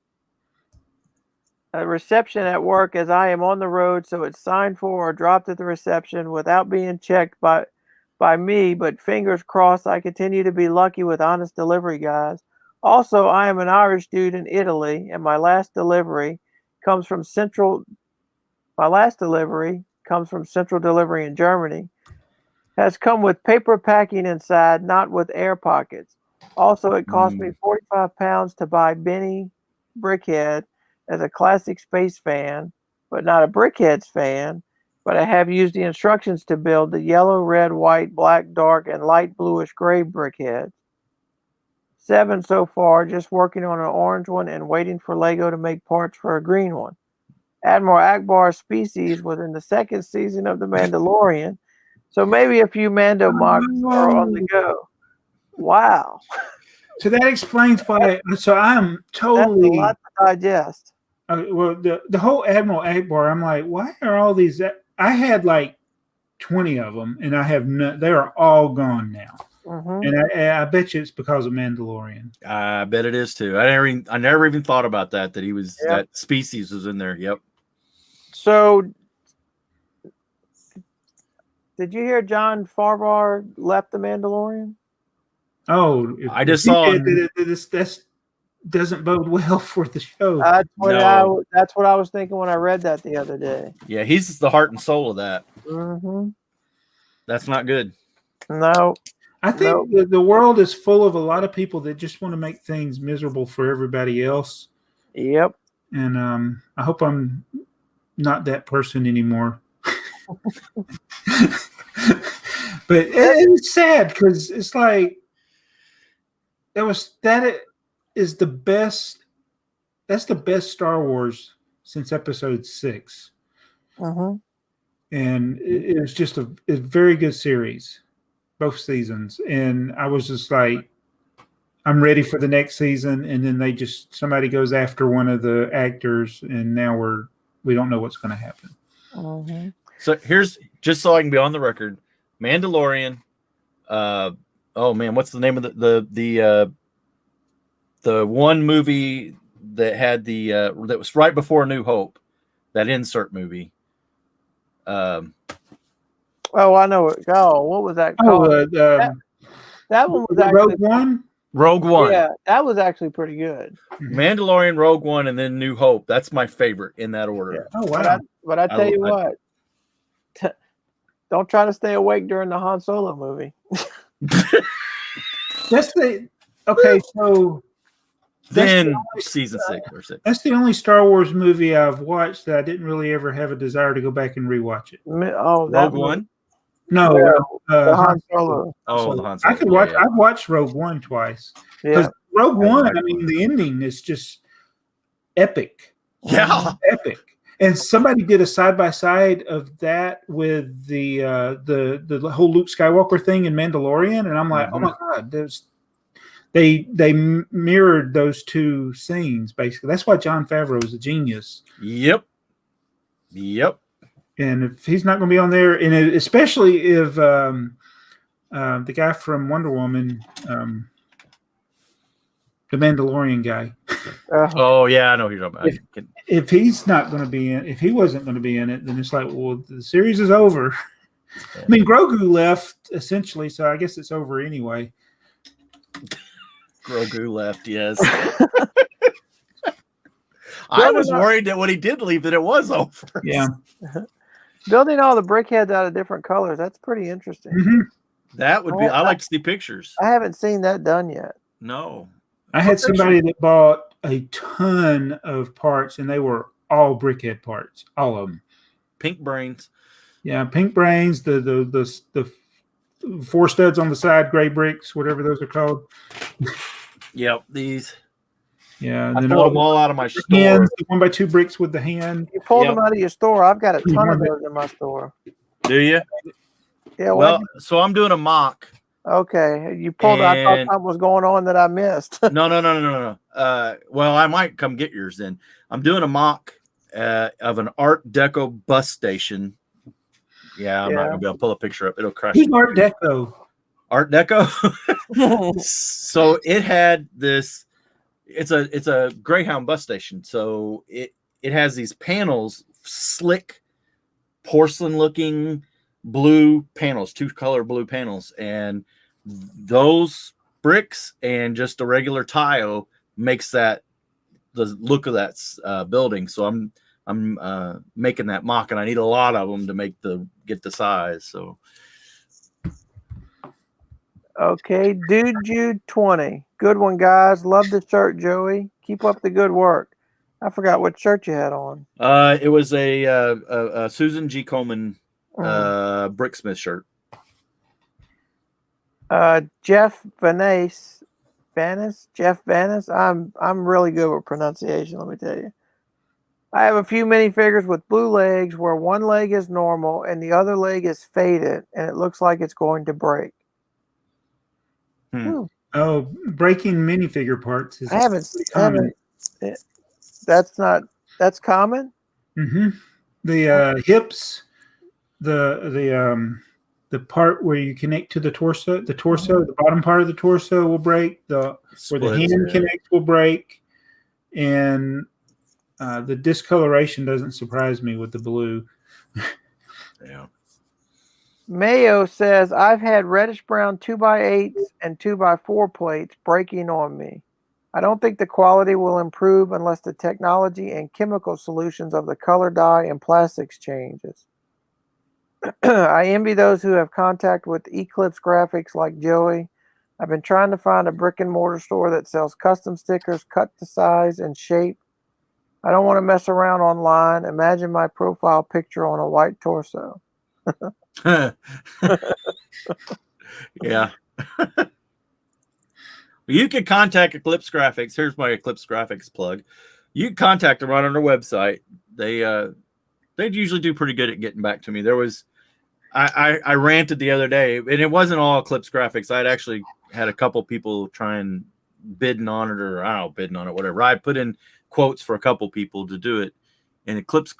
at work as I am on the road, so it's signed for or dropped at the reception without being checked by me, but fingers crossed I continue to be lucky with honest delivery guys. Also, I am an Irish dude in Italy, and my last delivery comes from Central Delivery in Germany. Has come with paper packing inside, not with air pockets. Also, it cost me 45 pounds to buy Benny Brickhead as a classic space fan, but not a Brickheads fan. But I have used the instructions to build the yellow, red, white, black, dark, and light bluish gray Brickheads. 7 so far, just working on an orange one and waiting for Lego to make parts for a green one. Admiral Akbar's species was in the second season of The Mandalorian, so maybe a few Mando models are on the go. Wow. So that explains why. So I'm totally. That's a lot to digest. Well, the whole Admiral Akbar, I'm like, why are all these? I had like 20 of them, and I have none. They are all gone now. And I bet you it's because of Mandalorian. I bet it is too. I never even thought about that he was that species was in there. Yep. So did you hear John Favreau left The Mandalorian? Oh, I just saw this doesn't bode well for the show. That's what I was thinking when I read that the other day. Yeah, he's the heart and soul of that. That's not good. No. I think the world is full of a lot of people that just want to make things miserable for everybody else. Yep. And I hope I'm not that person anymore. But it's sad because it's like that is the best. That's the best Star Wars since Episode 6. And it was just a very good series, both seasons. And I was just like, I'm ready for the next season. And then somebody goes after one of the actors, and now we don't know what's going to happen. So here's, just so I can be on the record, Mandalorian, oh man, what's the name of the one movie that had the that was right before New Hope, that insert movie? Oh, I know it. Oh, what was that Oh, called? That one was actually Rogue One. Rogue One. Yeah, that was actually pretty good. Mandalorian, Rogue One, and then New Hope. That's my favorite in that order. Oh wow! But I tell you what, don't try to stay awake during the Han Solo movie. That's the okay. So then season 6 or 6. that's the only Star Wars movie I've watched that I didn't really ever have a desire to go back and rewatch it. Oh, Rogue One. No, the Han Solo. Oh, the Han Solo. I could watch. I've watched Rogue One twice because Rogue One. I mean, the ending is just epic. Yeah, epic. And somebody did a side by side of that with the whole Luke Skywalker thing in Mandalorian, and I'm like, oh my god, they mirrored those two scenes basically. That's why Jon Favreau is a genius. Yep. And if he's not going to be on there, and especially if the guy from Wonder Woman, the Mandalorian guy. Oh yeah, I know who you're talking about. If he's not going to be in, if he wasn't going to be in it, then it's like, well, the series is over. I mean, Grogu left essentially, so I guess it's over anyway. Grogu left, yes. I was worried that when he did leave, that it was over. Yeah. Building all the brickheads out of different colors, that's pretty interesting. Mm-hmm. That would be, I like to see pictures. I haven't seen that done yet. No. I had somebody that bought a ton of parts, and they were all brickhead parts, all of them. Pink brains. Yeah, pink brains, the 4 studs on the side, gray bricks, whatever those are called. Yep, these. Yeah, and I then pulled them all out of my store. Hands, the 1x2 bricks with the hand. You pulled them out of your store. I've got a ton of those in my store. Do you? Yeah. Well, so I'm doing a mock. Okay, you pulled. I thought something was going on that I missed. No. Well, I might come get yours then. I'm doing a mock of an Art Deco bus station. Yeah, I'm not gonna be able to pull a picture up. It'll crush. Who's Art Deco? Art Deco. So it had this. It's a Greyhound bus station. So it has these panels, slick, porcelain-looking blue panels, 2-color blue panels, and those bricks and just a regular tile makes that the look of that building. So I'm making that mock, and I need a lot of them to get the size. So okay, Dude Jude 20, good one, guys. Love the shirt, Joey. Keep up the good work. I forgot what shirt you had on. It was a Susan G. Komen BrickSmith shirt. Jeff Vanis. I'm really good with pronunciation, let me tell you. I have a few minifigures with blue legs where one leg is normal and the other leg is faded, and it looks like it's going to break. Oh, breaking minifigure parts is that's common. Mm-hmm. The hips, the part where you connect to the torso, the bottom part of the torso will break. Where the hand connects will break, and the discoloration doesn't surprise me with the blue. Yeah. Mayo says, I've had reddish brown 2x8s and 2x4 plates breaking on me. I don't think the quality will improve unless the technology and chemical solutions of the color dye and plastics changes. I envy those who have contact with Eclipse Graphics like Joey. I've been trying to find a brick and mortar store that sells custom stickers cut to size and shape. I don't want to mess around online. Imagine my profile picture on a white torso. Yeah. You can contact Eclipse Graphics. Here's my Eclipse Graphics plug. You can contact them right on their website. They usually do pretty good at getting back to me. There was I ranted the other day, and it wasn't all Eclipse Graphics. I'd actually had a couple people try and bidding on it, or I don't know, bidding on it, whatever. I put in quotes for a couple people to do it, and Eclipse,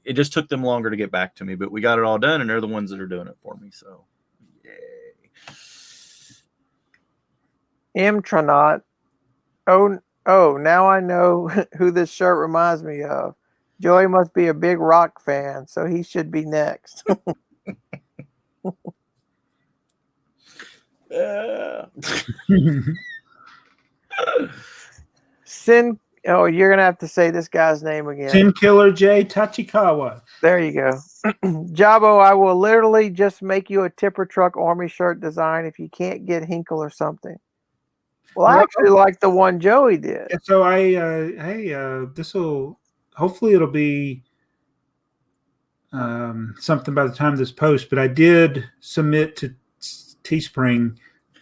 it just took them longer to get back to me, but we got it all done, and they're the ones that are doing it for me. So, yay. Mtronaut. Oh, now I know who this shirt reminds me of. Joey must be a big rock fan, so he should be next. Sin. Oh, you're gonna have to say this guy's name again. Sin Killer J Tachikawa. There you go. Jaabo, I will literally just make you a tipper truck army shirt design if you can't get Hinkle or something. Well, I actually like the one Joey did. And so this will hopefully it'll be something by the time this posts. But I did submit to Teespring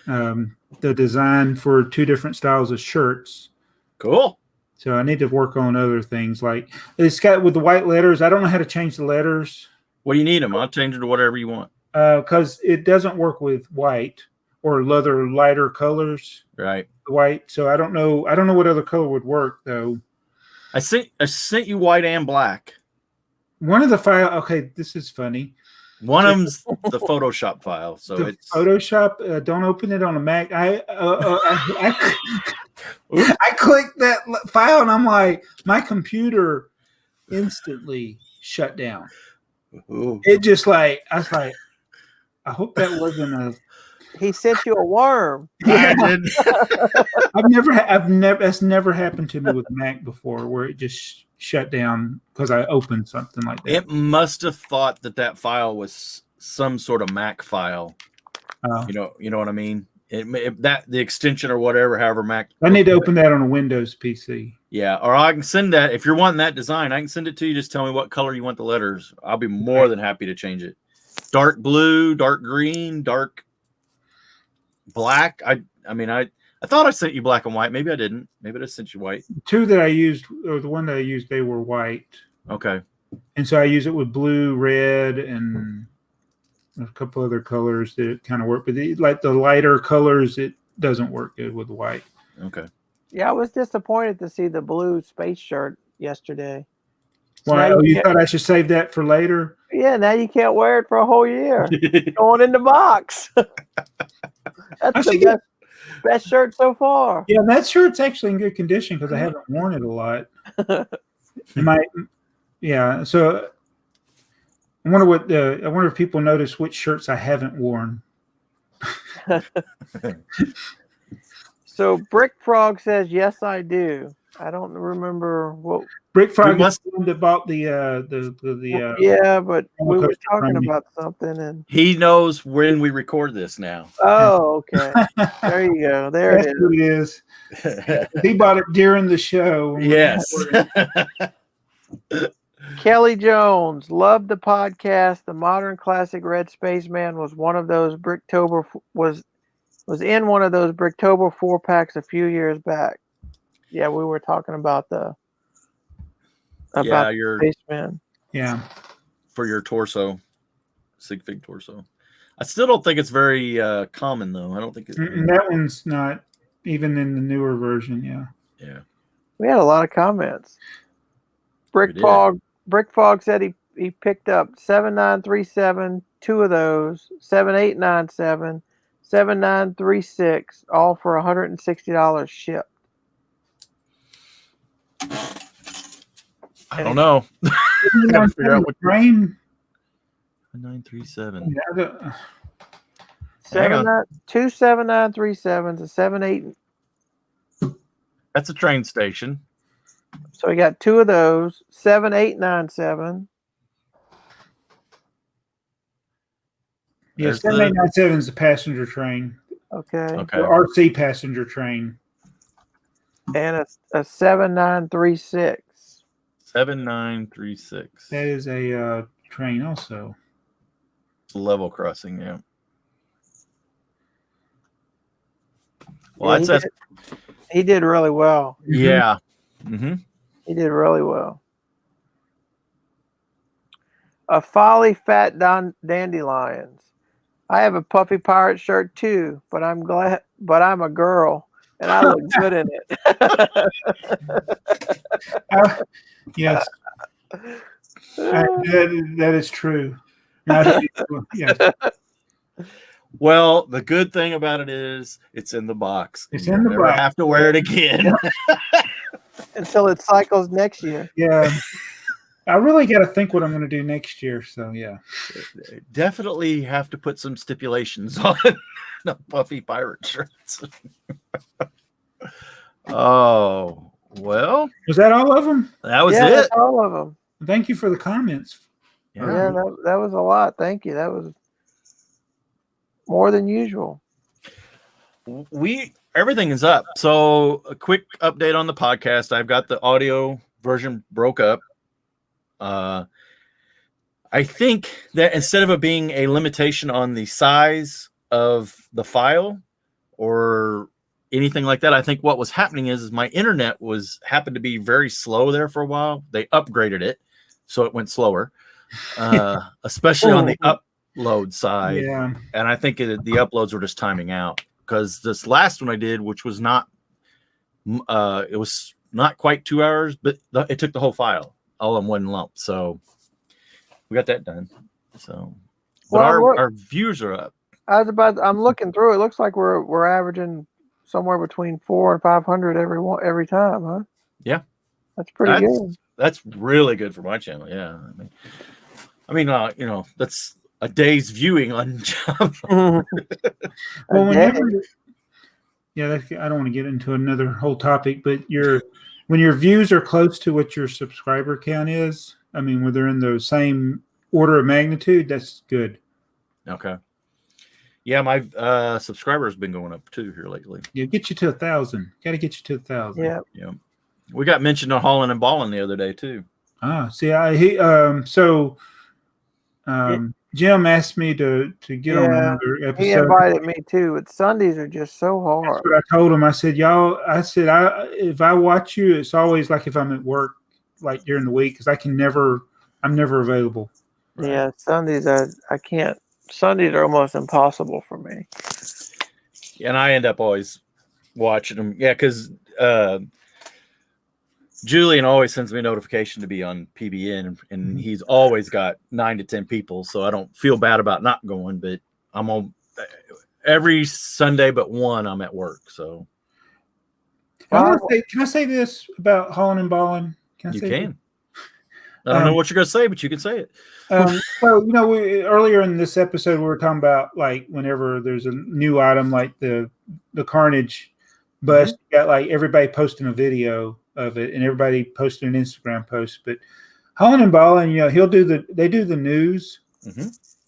the design for 2 different styles of shirts. Cool. So I need to work on other things like it's got with the white letters. I don't know how to change the letters. What do you need them? I'll change it to whatever you want. Because it doesn't work with white or other lighter colors. Right. White. So I don't know what other color would work though. I sent you white and black. One of the file. Okay, this is funny. One of them's the Photoshop file. So it's Photoshop. Don't open it on a Mac. I clicked that file and I'm like, my computer instantly shut down. Ooh. It just like I was like, I hope that wasn't a. He sent you a worm. I did. That's never happened to me with Mac before, where it just shut down because I opened something like that. It must have thought that file was some sort of Mac file. You know what I mean? The extension or whatever, however Mac. I need to open that on a Windows PC. Yeah, or I can send that if you're wanting that design. I can send it to you. Just tell me what color you want the letters. I'll be more than happy to change it. Dark blue, dark green, dark black. I thought I sent you black and white. Maybe I didn't. Maybe I sent you white. The 2 that I used, or the one that I used, they were white. Okay. And so I use it with blue, red, and a couple other colors that kind of work. But like the lighter colors, it doesn't work good with the white. Okay. Yeah, I was disappointed to see the blue space shirt yesterday. Why? Oh, you thought I should save that for later? Yeah, now you can't wear it for a whole year. Going in the box. That's the best shirt so far. Yeah, that shirt's actually in good condition because I haven't worn it a lot. So I wonder if people notice which shirts I haven't worn. So Brick Frog says, yes, I do. I don't remember what. Brick Frog is the one that bought the yeah, but we were talking about something, and he knows when we record this now. Oh, okay. There you go. There That's what it is. He bought it during the show. Yes. Kelly Jones, loved the podcast. The Modern Classic Red Spaceman was one of those Bricktober was in one of those Bricktober 4-packs a few years back. Yeah, we were talking about the Spaceman. Yeah. For your torso, Sig Fig torso. I still don't think it's very common though. I don't think that one's not even in the newer version. Yeah. Yeah. We had a lot of comments. Brick Fog said he picked up 7937, 2 of those, 7897, 7936, all for $160 shipped. I don't know. Gotta figure out what train. 937. Yeah, 27937 to 78. That's a train station. So we got 2 of those. 7897. Yes, 7897 is the passenger train. Okay. The RC passenger train. And a 7936. 7936. That is a train also. It's a level crossing, yeah. Well, yeah, he did really well. Yeah. Mm-hmm. He did really well. A Folly Fat Dandelions. I have a Puffy Pirate shirt too, but I'm a girl and I look good in it. Yes. That is true. Yes. Well, the good thing about it is it's in the box. It's You'll in the never box. have to wear it again. Until it cycles next year. Yeah. I really got to think what I'm going to do next year. So, yeah. Definitely have to put some stipulations on the puffy pirate shirts. Oh, well, Was that all of them? that was Yeah, it. that's all of them. Thank you for the comments. Yeah, that was a lot. Thank you. That was more than usual. Everything is up. So a quick update on the podcast. I've got the audio version broke up. I think that instead of it being a limitation on the size of the file or anything like that, I think what was happening is my internet happened to be very slow there for a while. They upgraded it, so it went slower, especially on the upload side. Yeah. And I think the uploads were just timing out because this last one I did, which was not, it was not quite 2 hours, but it took the whole file all in one lump. So we got that done. So, but our views are up. I'm looking through. It looks like we're averaging somewhere between 400 and 500 every time, huh? Yeah, that's pretty good. That's really good for my channel. Yeah, I mean, you know, that's a day's viewing on Jaabo. Well, I don't want to get into another whole topic, but when your views are close to what your subscriber count is, I mean, when they're in the same order of magnitude, that's good. Okay. Yeah, my subscriber has been going up too here lately. Yeah, get you to 1,000. Got to get you to 1,000. Yeah. Yeah. We got mentioned on Hauling and Balling the other day too. See, Jim asked me to get on another episode. He invited me too, but Sundays are just so hard. That's what I told him. I said, if I watch you, it's always like if I'm at work, like during the week, because I'm never available. Right. Yeah, Sundays I can't. Sundays are almost impossible for me. And I end up always watching them. Yeah, because Julian always sends me a notification to be on PBN, and he's always got 9 to 10 people, so I don't feel bad about not going. But I'm on every Sunday but one. I'm at work, so. Can I say this about Hauling and Balling? You can. I don't know what you're going to say, but you can say it. So, earlier in this episode, we were talking about like whenever there's a new item like the Carnage bust, you got like everybody posting a video of it and everybody posting an Instagram post. But Hauling and Balling, they do the news,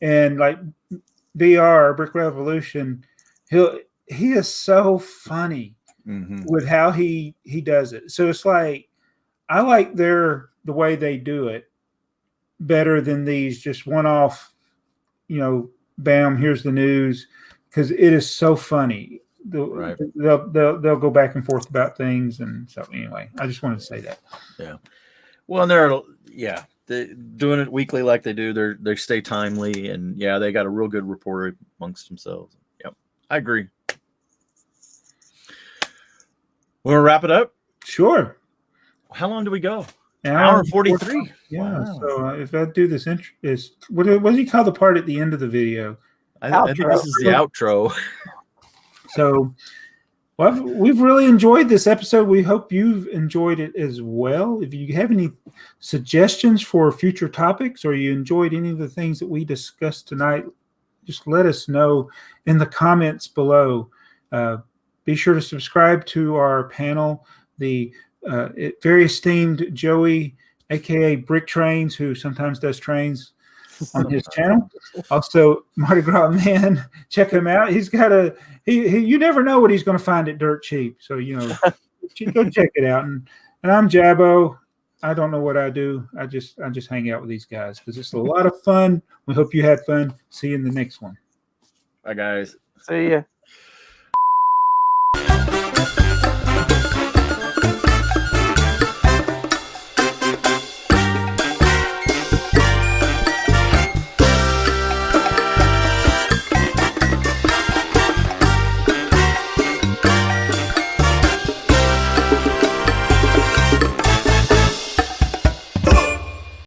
and like BR Brick Revolution, he is so funny with how he does it. So it's like I like the way they do it better than these just one-off, bam, here's the news, because it is so funny. They'll go back and forth about things, and so anyway, I just wanted to say that. Yeah, well, they're doing it weekly like they do. They stay timely, and they got a real good rapport amongst themselves. Yep, I agree. We'll wrap it up. Sure. How long do we go? An hour and 43. Yeah. Wow. So if I do this, what does he call the part at the end of the video? I think this is the outro. So, we've really enjoyed this episode. We hope you've enjoyed it as well. If you have any suggestions for future topics, or you enjoyed any of the things that we discussed tonight, just let us know in the comments below. Be sure to subscribe to our panel. The very esteemed Joey, aka BrickTrains, who sometimes does trains on his channel. Also, Mardi Gras Man, check him out. He's got you never know what he's going to find at dirt cheap. So go check it out. And I'm Jaabo. I don't know what I do. I just hang out with these guys because it's a lot of fun. We hope you had fun. See you in the next one. Bye, guys. See ya.